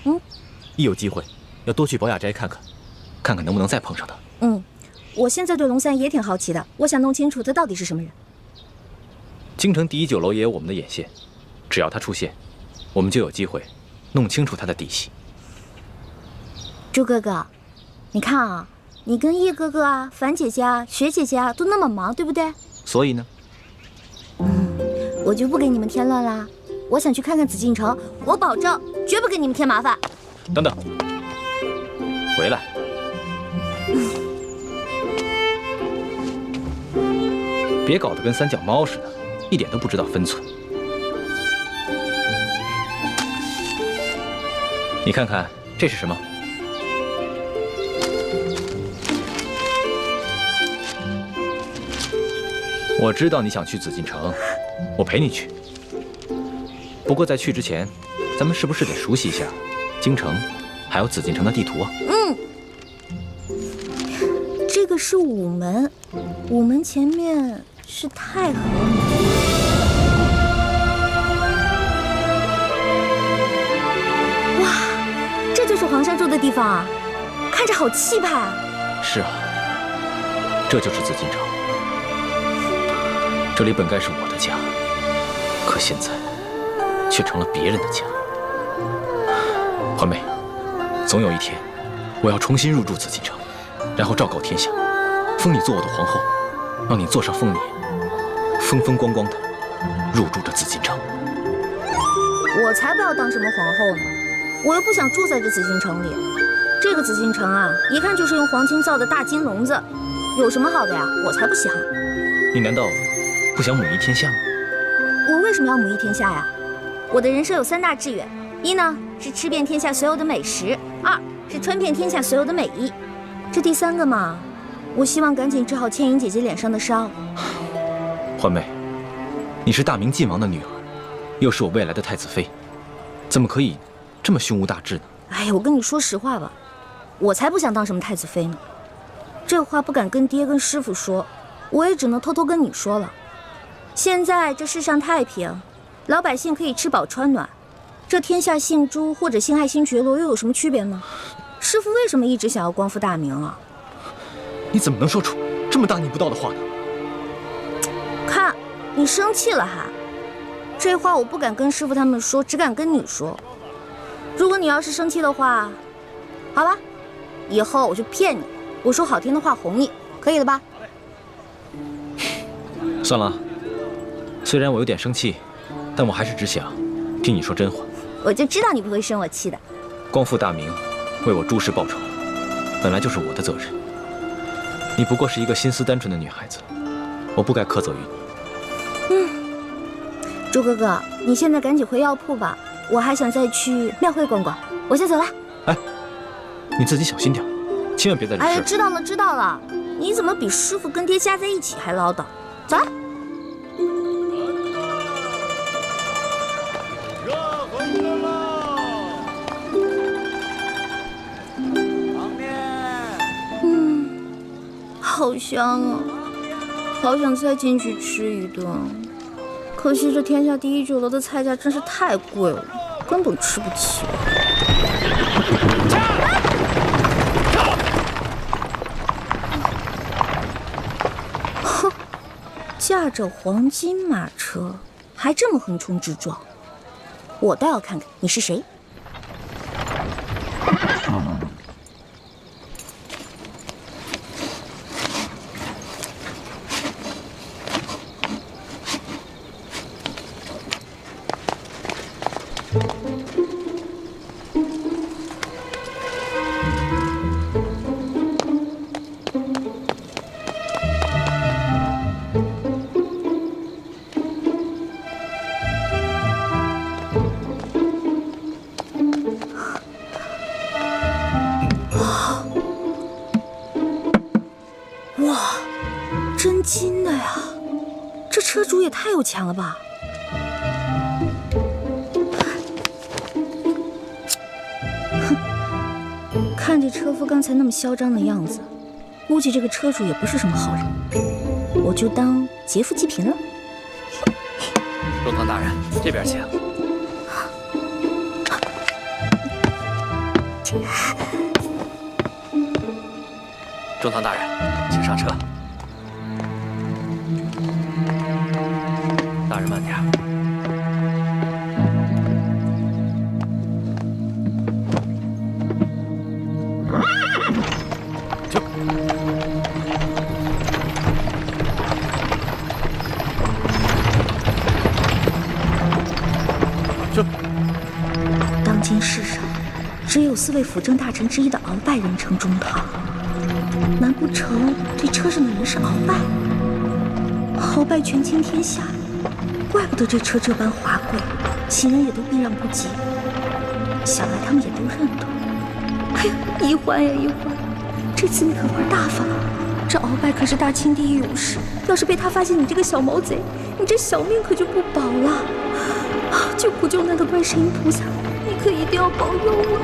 一有机会要多去宝雅斋看看，看看能不能再碰上他。我现在对龙三也挺好奇的，我想弄清楚他到底是什么人。京城第一酒楼也有我们的眼线，只要他出现，我们就有机会弄清楚他的底细。朱哥哥，你看啊，你跟叶哥哥啊、樊姐姐啊、雪姐姐啊都那么忙，对不对？所以呢？我就不给你们添乱啦。我想去看看紫禁城，我保证绝不给你们添麻烦。等等，回来。别搞得跟三脚猫似的，一点都不知道分寸。你看看这是什么？我知道你想去紫禁城，我陪你去。不过在去之前，咱们是不是得熟悉一下京城，还有紫禁城的地图啊？这个是午门，午门前面是太和门。哇，这就是皇上住的地方啊，看着好气派啊！是啊，这就是紫禁城。这里本该是我的家，可现在却成了别人的家。环妹，总有一天，我要重新入住紫禁城，然后昭告天下，封你做我的皇后，让你坐上凤辇，风风光光的入住这紫禁城。我才不要当什么皇后呢，我又不想住在这紫禁城里。这个紫禁城啊，一看就是用黄金造的大金笼子，有什么好的呀？我才不稀罕。你难道不想母仪天下吗？我为什么要母仪天下呀？我的人生有3大志愿，一呢是吃遍天下所有的美食，2是穿遍天下所有的美衣。这第3个嘛，我希望赶紧治好倩影姐姐脸上的伤。环妹，你是大明晋王的女儿，又是我未来的太子妃，怎么可以这么胸无大志呢？哎呀，我跟你说实话吧，我才不想当什么太子妃呢。这话不敢跟爹跟师傅说，我也只能偷偷跟你说了。现在这世上太平，老百姓可以吃饱穿暖，这天下姓朱或者姓爱新觉罗又有什么区别呢？师傅为什么一直想要光复大明啊？你怎么能说出这么大逆不道的话呢？看，你生气了还？这话我不敢跟师傅他们说，只敢跟你说。如果你要是生气的话，好吧，以后我就骗你，我说好听的话哄你，可以了吧？算了，虽然我有点生气，但我还是只想听你说真话。我就知道你不会生我气的。光复大明，为我朱氏报仇，本来就是我的责任。你不过是一个心思单纯的女孩子，我不该苛责于你。朱哥哥，你现在赶紧回药铺吧，我还想再去庙会逛逛。我先走了。哎，你自己小心点，千万别在这事。哎呀，知道了知道了。你怎么比师傅跟爹加在一起还唠叨？走了。热红灯了，汤面。好香啊，好想再进去吃一顿。可惜这天下第一酒楼的菜价真是太贵了，根本吃不起。哼，驾着黄金马车，还这么横冲直撞，我倒要看看你是谁。哇，真金的呀！这车主也太有钱了吧！哼，看这车夫刚才那么嚣张的样子，估计这个车主也不是什么好人。我就当劫富济贫了。中堂大人，这边请。中堂大人，请上车。大人慢点。当今世上，只有4位辅政大臣之一的鳌拜人称中堂。难不成这车上的人是鳌拜？鳌拜权倾天下，怪不得这车这般华贵，行人也都避让不及。想来他们也都认得。哎呀，一欢呀一欢，这次你可玩大发了。这鳌拜可是大清第一勇士，要是被他发现你这个小毛贼，你这小命可就不保了。救苦救难的观世音菩萨，你可一定要保佑我。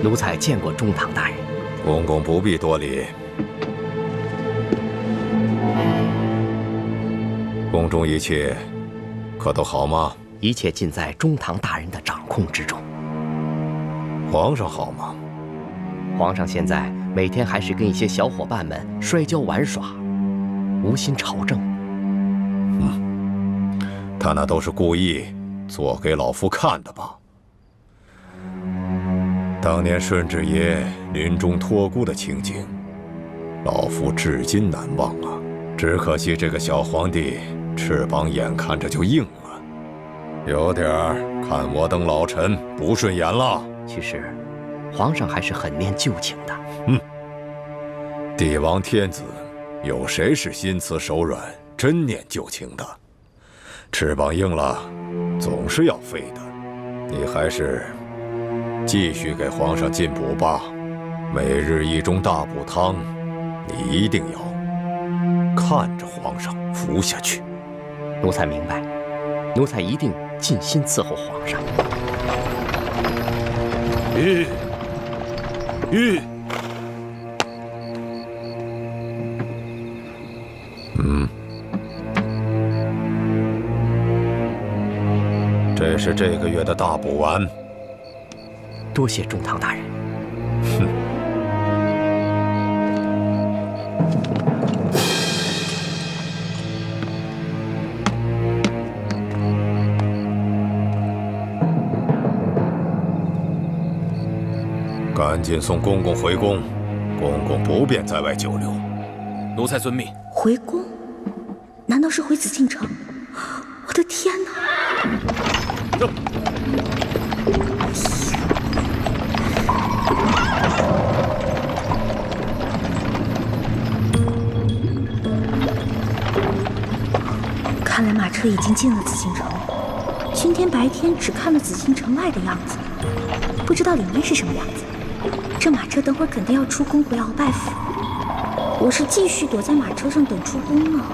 奴才见过中堂大人。公公不必多礼。宫中一切可都好吗？一切尽在中堂大人的掌控之中。皇上好吗？皇上现在每天还是跟一些小伙伴们摔跤玩耍，无心朝政。他那都是故意做给老夫看的吧？当年顺治爷临终托孤的情景，老夫至今难忘啊！只可惜这个小皇帝翅膀眼看着就硬了，有点看我等老臣不顺眼了。其实，皇上还是很念旧情的。帝王天子，有谁是心慈手软、真念旧情的？翅膀硬了，总是要飞的。你还是继续给皇上进补吧，每日1盅大补汤，你一定要看着皇上服下去。奴才明白，奴才一定尽心伺候皇上。这是这个月的大补丸。多谢中堂大人。赶紧送公公回宫，公公不便在外久留。奴才遵命。回宫？难道是回紫禁城？我的天哪！看来马车已经进了紫禁城。今天白天只看了紫禁城外的样子，不知道里面是什么样子。这马车等会儿肯定要出宫回鳌拜府。我是继续躲在马车上等出宫呢，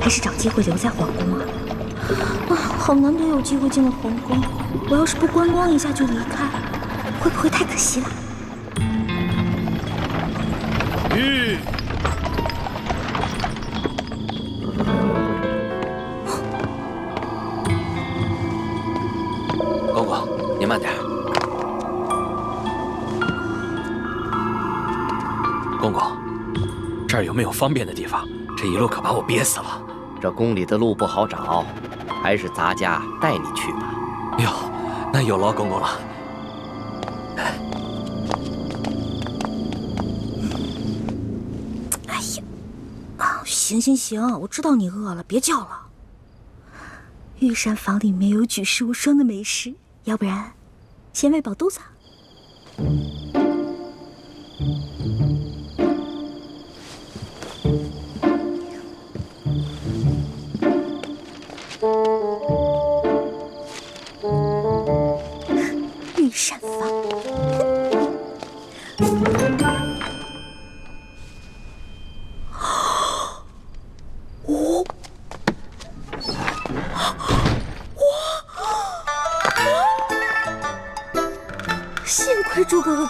还是找机会留在皇宫啊？好难得有机会进了皇宫，我要是不观光一下就离开，会不会太可惜了？公公，您慢点。公公，这儿有没有方便的地方？这一路可把我憋死了。这宫里的路不好找，还是咱家带你去吧。哟，那有劳公公了。哎呀，行，我知道你饿了，别叫了。御膳房里面有举世无双的美食，要不然先喂饱肚子。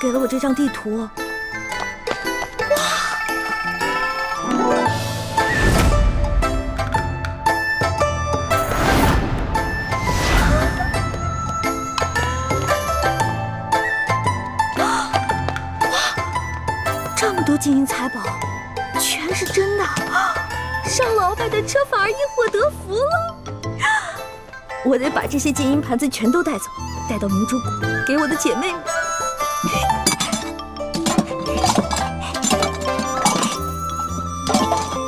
给了我这张地图。这么多金银财宝，全是真的！上了鳌拜的车，反而因祸得福了。我得把这些金银盘子全都带走，带到明珠谷，给我的姐妹们。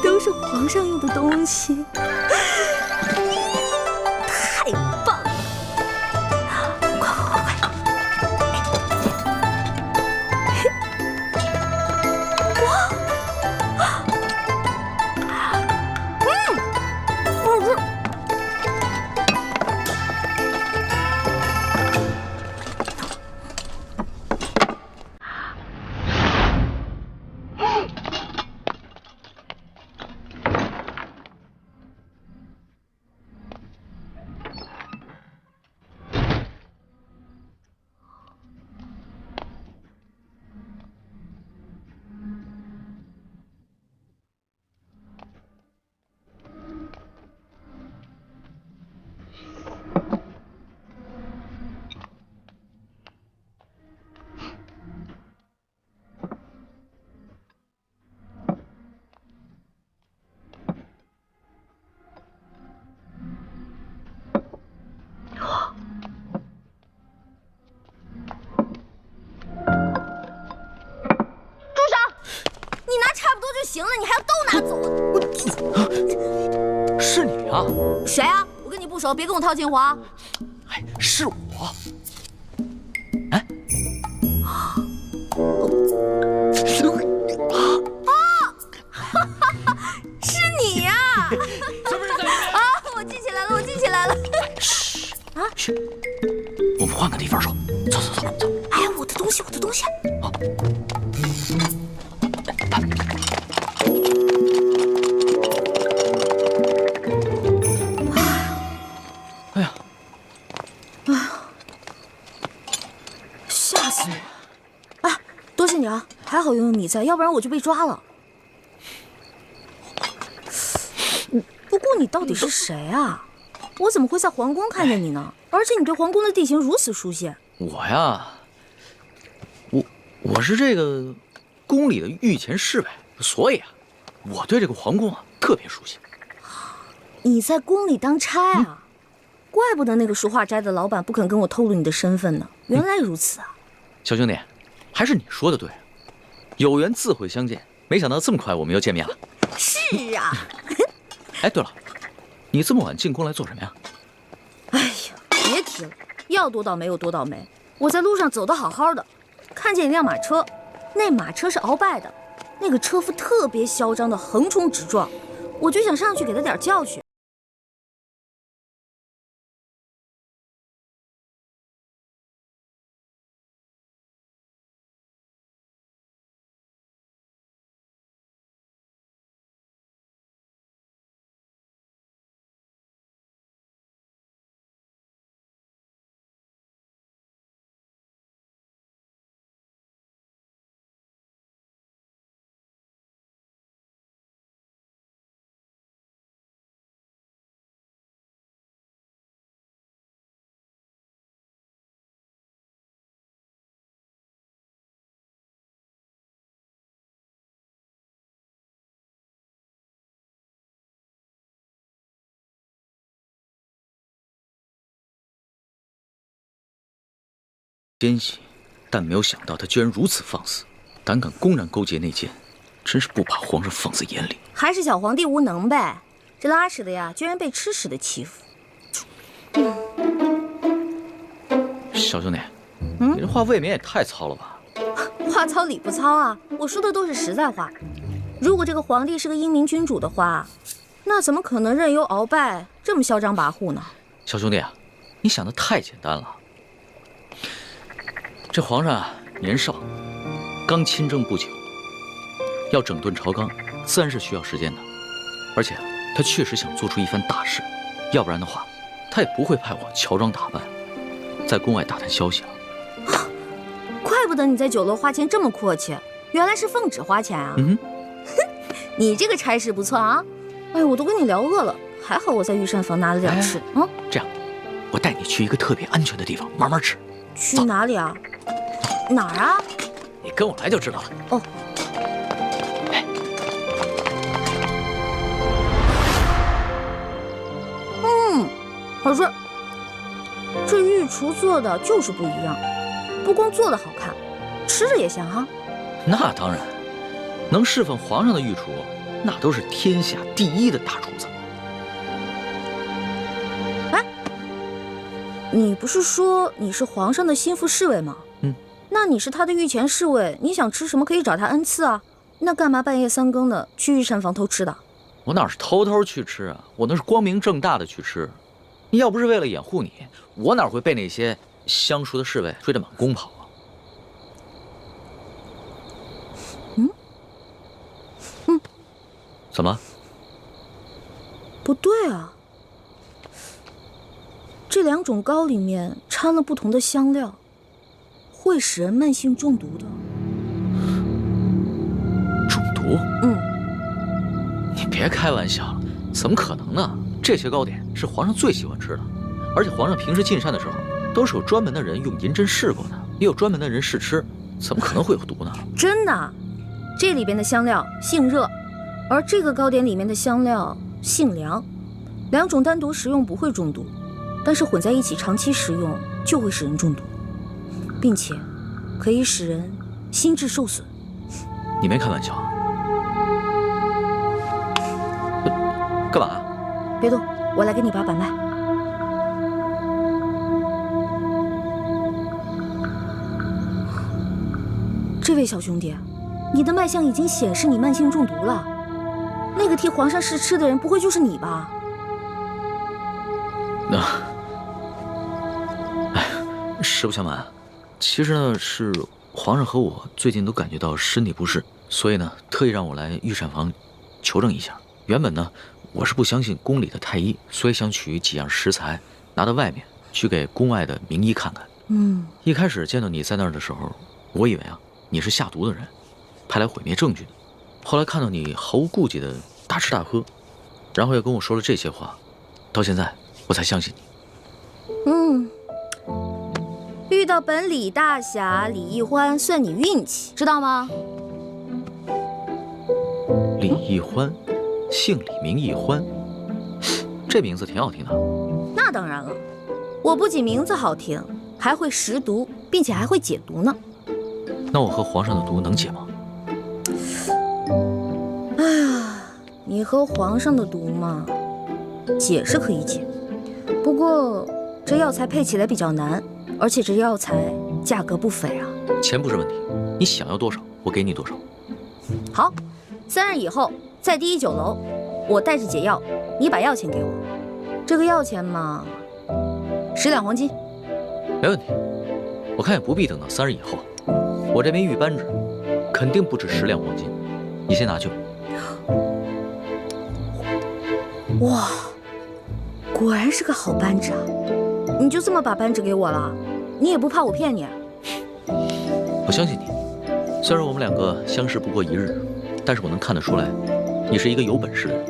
都是皇上用的东西，太棒了！快！行了，你还要都拿走啊？是你啊？谁啊？我跟你不熟，别跟我套近乎啊！哎，是我。哎，是你呀！是不是在里面？啊，我记起来了，我记起来了。嘘啊，嘘，我们换个地方说。走。哎，我的东西，我的东西。啊。吓死我！哎，多谢你啊，还好有你在，要不然我就被抓了。不过你到底是谁啊？我怎么会在皇宫看见你呢？而且你对皇宫的地形如此熟悉。我呀，我是这个宫里的御前侍卫，所以啊，我对这个皇宫啊特别熟悉。你在宫里当差啊？怪不得那个书画斋的老板不肯跟我透露你的身份呢。原来如此啊！小兄弟，还是你说的对，有缘自会相见。没想到这么快我们又见面了。是啊。哎，对了，你这么晚进宫来做什么呀？哎呀，别提了，要多倒霉有多倒霉。我在路上走得好好的，看见一辆马车，那马车是鳌拜的，那个车夫特别嚣张的横冲直撞，我就想上去给他点教训。奸细，但没有想到他居然如此放肆，胆敢公然勾结内奸，真是不把皇上放在眼里。还是小皇帝无能呗，这拉屎的呀，居然被吃屎的欺负。小兄弟，你这话未免也太糙了吧？话糙理不糙啊，我说的都是实在话。如果这个皇帝是个英明君主的话，那怎么可能任由鳌拜这么嚣张跋扈呢？小兄弟啊，你想的太简单了。这皇上啊，年少，刚亲政不久，要整顿朝纲，自然是需要时间的。而且他确实想做出一番大事，要不然的话，他也不会派我乔装打扮，在宫外打探消息了。怪怪不得你在酒楼花钱这么阔气，原来是奉旨花钱啊！你这个差事不错啊！哎呦，我都跟你聊饿了，还好我在御膳房拿了点吃。这样，我带你去一个特别安全的地方慢慢吃。去哪里啊？哪儿啊？你跟我来就知道了。哦。可是这御厨做的就是不一样，不光做的好看，吃着也香哈。那当然，能侍奉皇上的御厨，那都是天下第一的大厨子。哎，你不是说你是皇上的心腹侍卫吗？那你是他的御前侍卫，你想吃什么可以找他恩赐啊。那干嘛半夜3更的去御膳房偷吃的？我哪是偷偷去吃啊，我那是光明正大的去吃。你要不是为了掩护你，我哪会被那些相熟的侍卫追着满宫跑啊？怎么？不对啊，这2种糕里面掺了不同的香料，会使人慢性中毒的。中毒？你别开玩笑了，怎么可能呢？这些糕点是皇上最喜欢吃的，而且皇上平时进膳的时候，都是有专门的人用银针试过的，也有专门的人试吃，怎么可能会有毒呢？真的，这里边的香料性热，而这个糕点里面的香料性凉，2种单独食用不会中毒，但是混在一起长期食用就会使人中毒，并且可以使人心智受损。你没开玩笑啊？干嘛？别动，我来给你把把脉。这位小兄弟，你的脉象已经显示你慢性中毒了。那个替皇上试吃的人，不会就是你吧？实不相瞒，其实呢是皇上和我最近都感觉到身体不适，所以呢特意让我来御膳房求证一下。原本呢我是不相信宫里的太医，所以想取几样食材拿到外面去给宫外的名医看看。一开始见到你在那儿的时候，我以为啊你是下毒的人，派来毁灭证据的。后来看到你毫无顾忌的大吃大喝，然后又跟我说了这些话，到现在我才相信你。遇到本李大侠李易欢算你运气，知道吗？李易欢，姓李名易欢，这名字挺好听的。那当然了，我不仅名字好听，还会识毒，并且还会解毒呢。那我和皇上的毒能解吗？哎呀，你和皇上的毒嘛，解是可以解，不过这药材配起来比较难，而且这药材价格不菲啊。钱不是问题，你想要多少，我给你多少。好，3日以后在第1酒楼，我带着解药，你把药钱给我。这个药钱嘛，10两黄金。没问题，我看也不必等到3日以后。我这边御班制肯定不止10两黄金，你先拿去吧。哇，果然是个好扳指啊！你就这么把扳指给我了？你也不怕我骗你？我相信你，虽然我们2个相识不过1日，但是我能看得出来，你是一个有本事的人。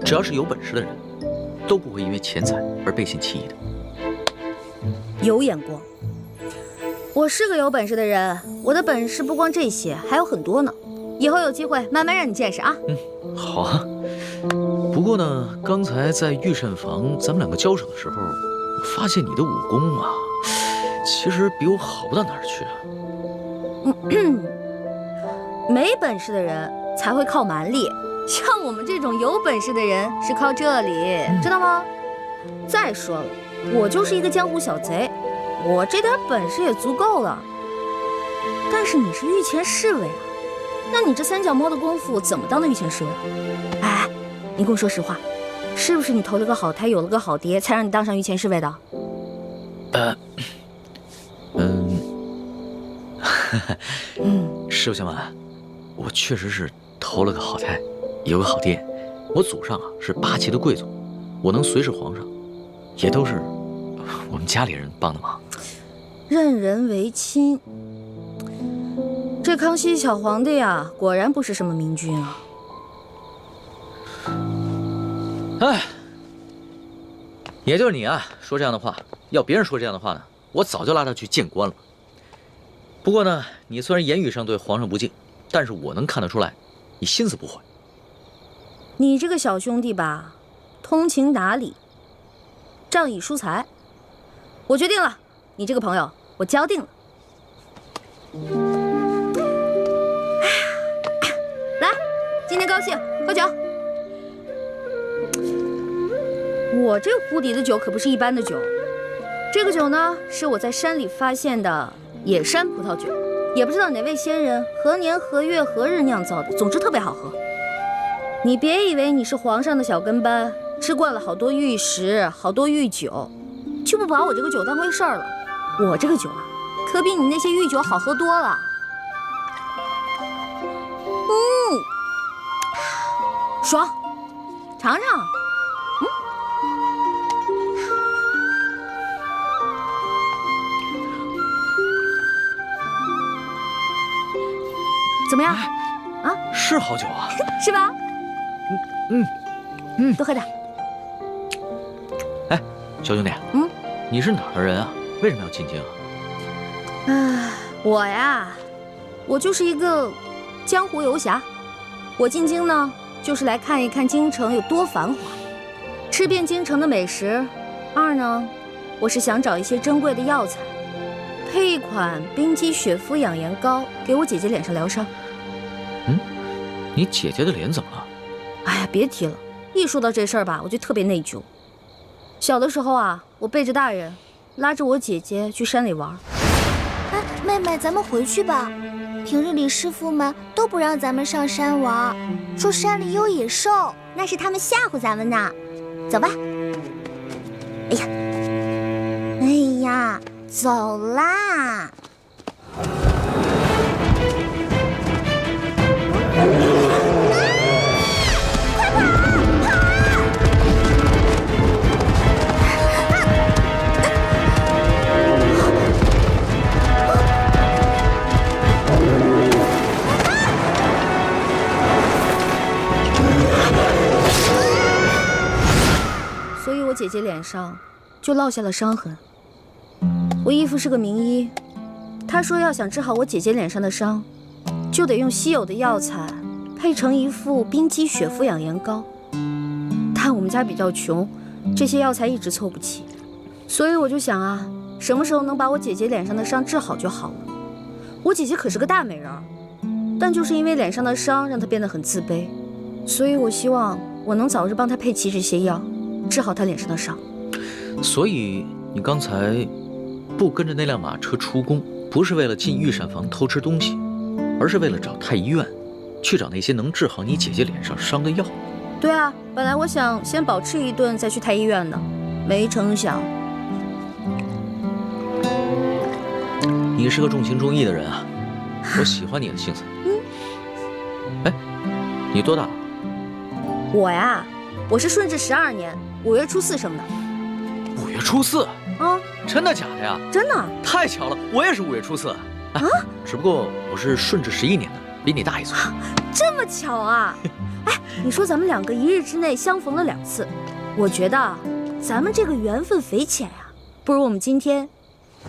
只要是有本事的人，都不会因为钱财而背信弃义的。有眼光。我是个有本事的人，我的本事不光这些，还有很多呢。以后有机会慢慢让你见识啊。好啊。不过呢，刚才在御膳房咱们2个交手的时候，我发现你的武功啊，其实比我好不到哪儿去啊。没本事的人才会靠蛮力，像我们这种有本事的人是靠这里，知道吗？再说了，我就是一个江湖小贼，我这点本事也足够了。但是你是御前侍卫啊，那你这3脚猫的功夫怎么当的御前侍卫？哎，你跟我说实话，是不是你投了个好胎，有了个好爹，才让你当上御前侍卫的？实不相瞒，我确实是投了个好胎，有个好爹。我祖上啊是8旗的贵族，我能随侍皇上，也都是我们家里人帮的忙。任人唯亲，这康熙小皇帝啊，果然不是什么明君啊。哎，也就是你啊，说这样的话。要别人说这样的话呢，我早就拉他去见官了。不过呢，你虽然言语上对皇上不敬，但是我能看得出来，你心思不坏。你这个小兄弟吧，通情达理，仗义疏财。我决定了，你这个朋友我交定了。来，今天高兴，喝酒。我这壶底的酒可不是一般的酒，这个酒呢是我在山里发现的野山葡萄酒，也不知道哪位仙人何年何月何日酿造的，总之特别好喝。你别以为你是皇上的小跟班，吃惯了好多御食，好多御酒，就不把我这个酒当回事儿了。我这个酒啊，可比你那些御酒好喝多了。爽，尝尝。怎么样？啊，是好酒啊，是吧？多喝点。哎，小兄弟，你是哪儿的人啊？为什么要进京啊？我呀，我就是一个江湖游侠。我进京呢，就是来看一看京城有多繁华，吃遍京城的美食。二呢，我是想找一些珍贵的药材，配一款冰肌雪肤养颜膏，给我姐姐脸上疗伤。你姐姐的脸怎么了？哎呀，别提了，一说到这事儿吧，我就特别内疚。小的时候啊，我背着大人，拉着我姐姐去山里玩。哎，妹妹，咱们回去吧。平日里师傅们都不让咱们上山玩，说山里有野兽，那是他们吓唬咱们呢。走吧。哎呀，走啦！所以我姐姐脸上就落下了伤痕。我义父是个名医，他说要想治好我姐姐脸上的伤，就得用稀有的药材配成一副冰肌雪肤养颜膏。但我们家比较穷，这些药材一直凑不齐，所以我就想啊，什么时候能把我姐姐脸上的伤治好就好了。我姐姐可是个大美人儿，但就是因为脸上的伤让她变得很自卑，所以我希望我能早日帮她配齐这些药，治好她脸上的伤。所以你刚才不跟着那辆马车出宫，不是为了进御膳房偷吃东西，而是为了找太医院，去找那些能治好你姐姐脸上伤的药。对啊，本来我想先饱吃一顿再去太医院的，没成想。你是个重情重义的人啊，我喜欢你的性子。哎，你多大了？我呀，我是顺治12年5月初4生的。5月初4？啊，真的假的呀？真的。太巧了，我也是5月初4。啊，只不过我是顺治11年的，比你大1岁。这么巧啊！哎，你说咱们两个一日之内相逢了2次，我觉得咱们这个缘分匪浅呀，不如我们今天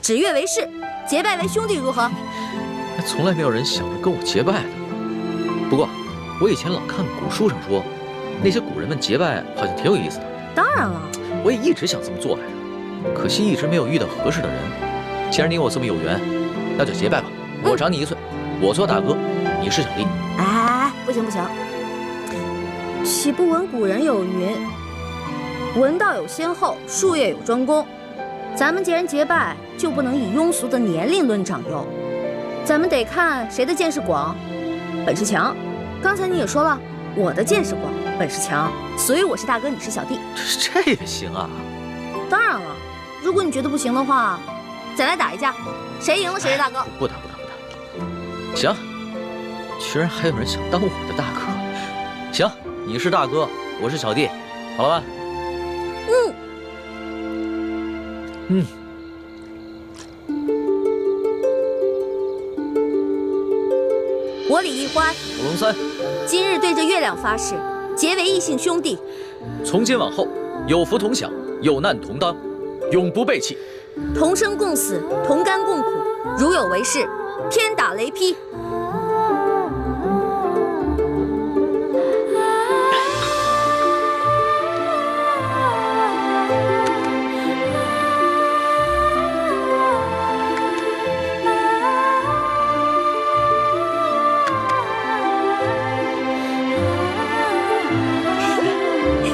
指月为誓，结拜为兄弟，如何？从来没有人想着跟我结拜的。不过我以前老看古书上说，那些古人们结拜好像挺有意思的。当然了，我也一直想这么做来着，可惜一直没有遇到合适的人。既然你我这么有缘，那就结拜吧。我长你1岁，我做大哥，你是小弟。哎，不行不行，岂不闻古人有云：文道有先后，术业有专攻。咱们既然结拜，就不能以庸俗的年龄论长幼，咱们得看谁的见识广，本事强。刚才你也说了，我的见识广，本事强，所以我是大哥，你是小弟。这也行啊？当然了，如果你觉得不行的话，再来打一架，谁赢了谁是大哥。不打。行，居然还有人想当我的大哥。行，你是大哥，我是小弟，好了吧？嗯。我李一欢，我龙三，今日对着月亮发誓，结为异姓兄弟。从今往后，有福同享，有难同当，永不背弃。同生共死，同甘共苦，如有违誓，天打雷劈。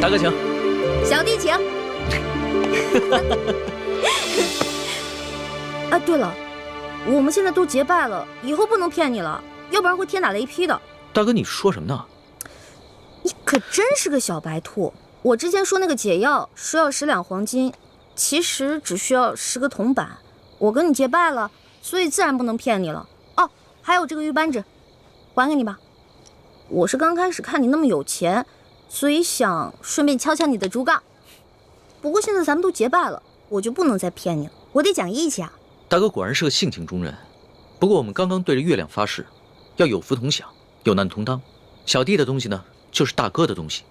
大哥请，小弟请。啊，对了，我们现在都结拜了，以后不能骗你了，要不然会天打雷劈的。大哥，你说什么呢？你可真是个小白兔！我之前说那个解药说要10两黄金，其实只需要10个铜板。我跟你结拜了，所以自然不能骗你了。哦，还有这个玉扳指，还给你吧。我是刚开始看你那么有钱，所以想顺便敲敲你的竹杠。不过现在咱们都结拜了，我就不能再骗你了，我得讲义气啊。大哥果然是个性情中人。不过我们刚刚对着月亮发誓，要有福同享，有难同当。小弟的东西呢，就是大哥的东西。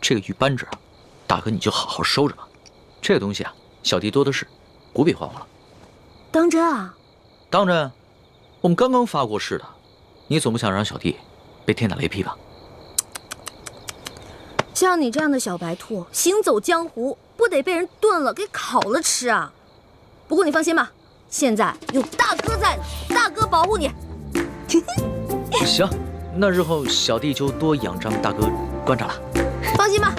这个玉扳指啊，大哥你就好好收着吧。这个东西啊，小弟多的是，不必还我了。当真啊？当真。我们刚刚发过誓的，你总不想让小弟被天打雷劈吧？像你这样的小白兔，行走江湖不得被人炖了给烤了吃啊！不过你放心吧，现在有大哥在呢，大哥保护你。行，那日后小弟就多仰仗大哥观察了。放心吧。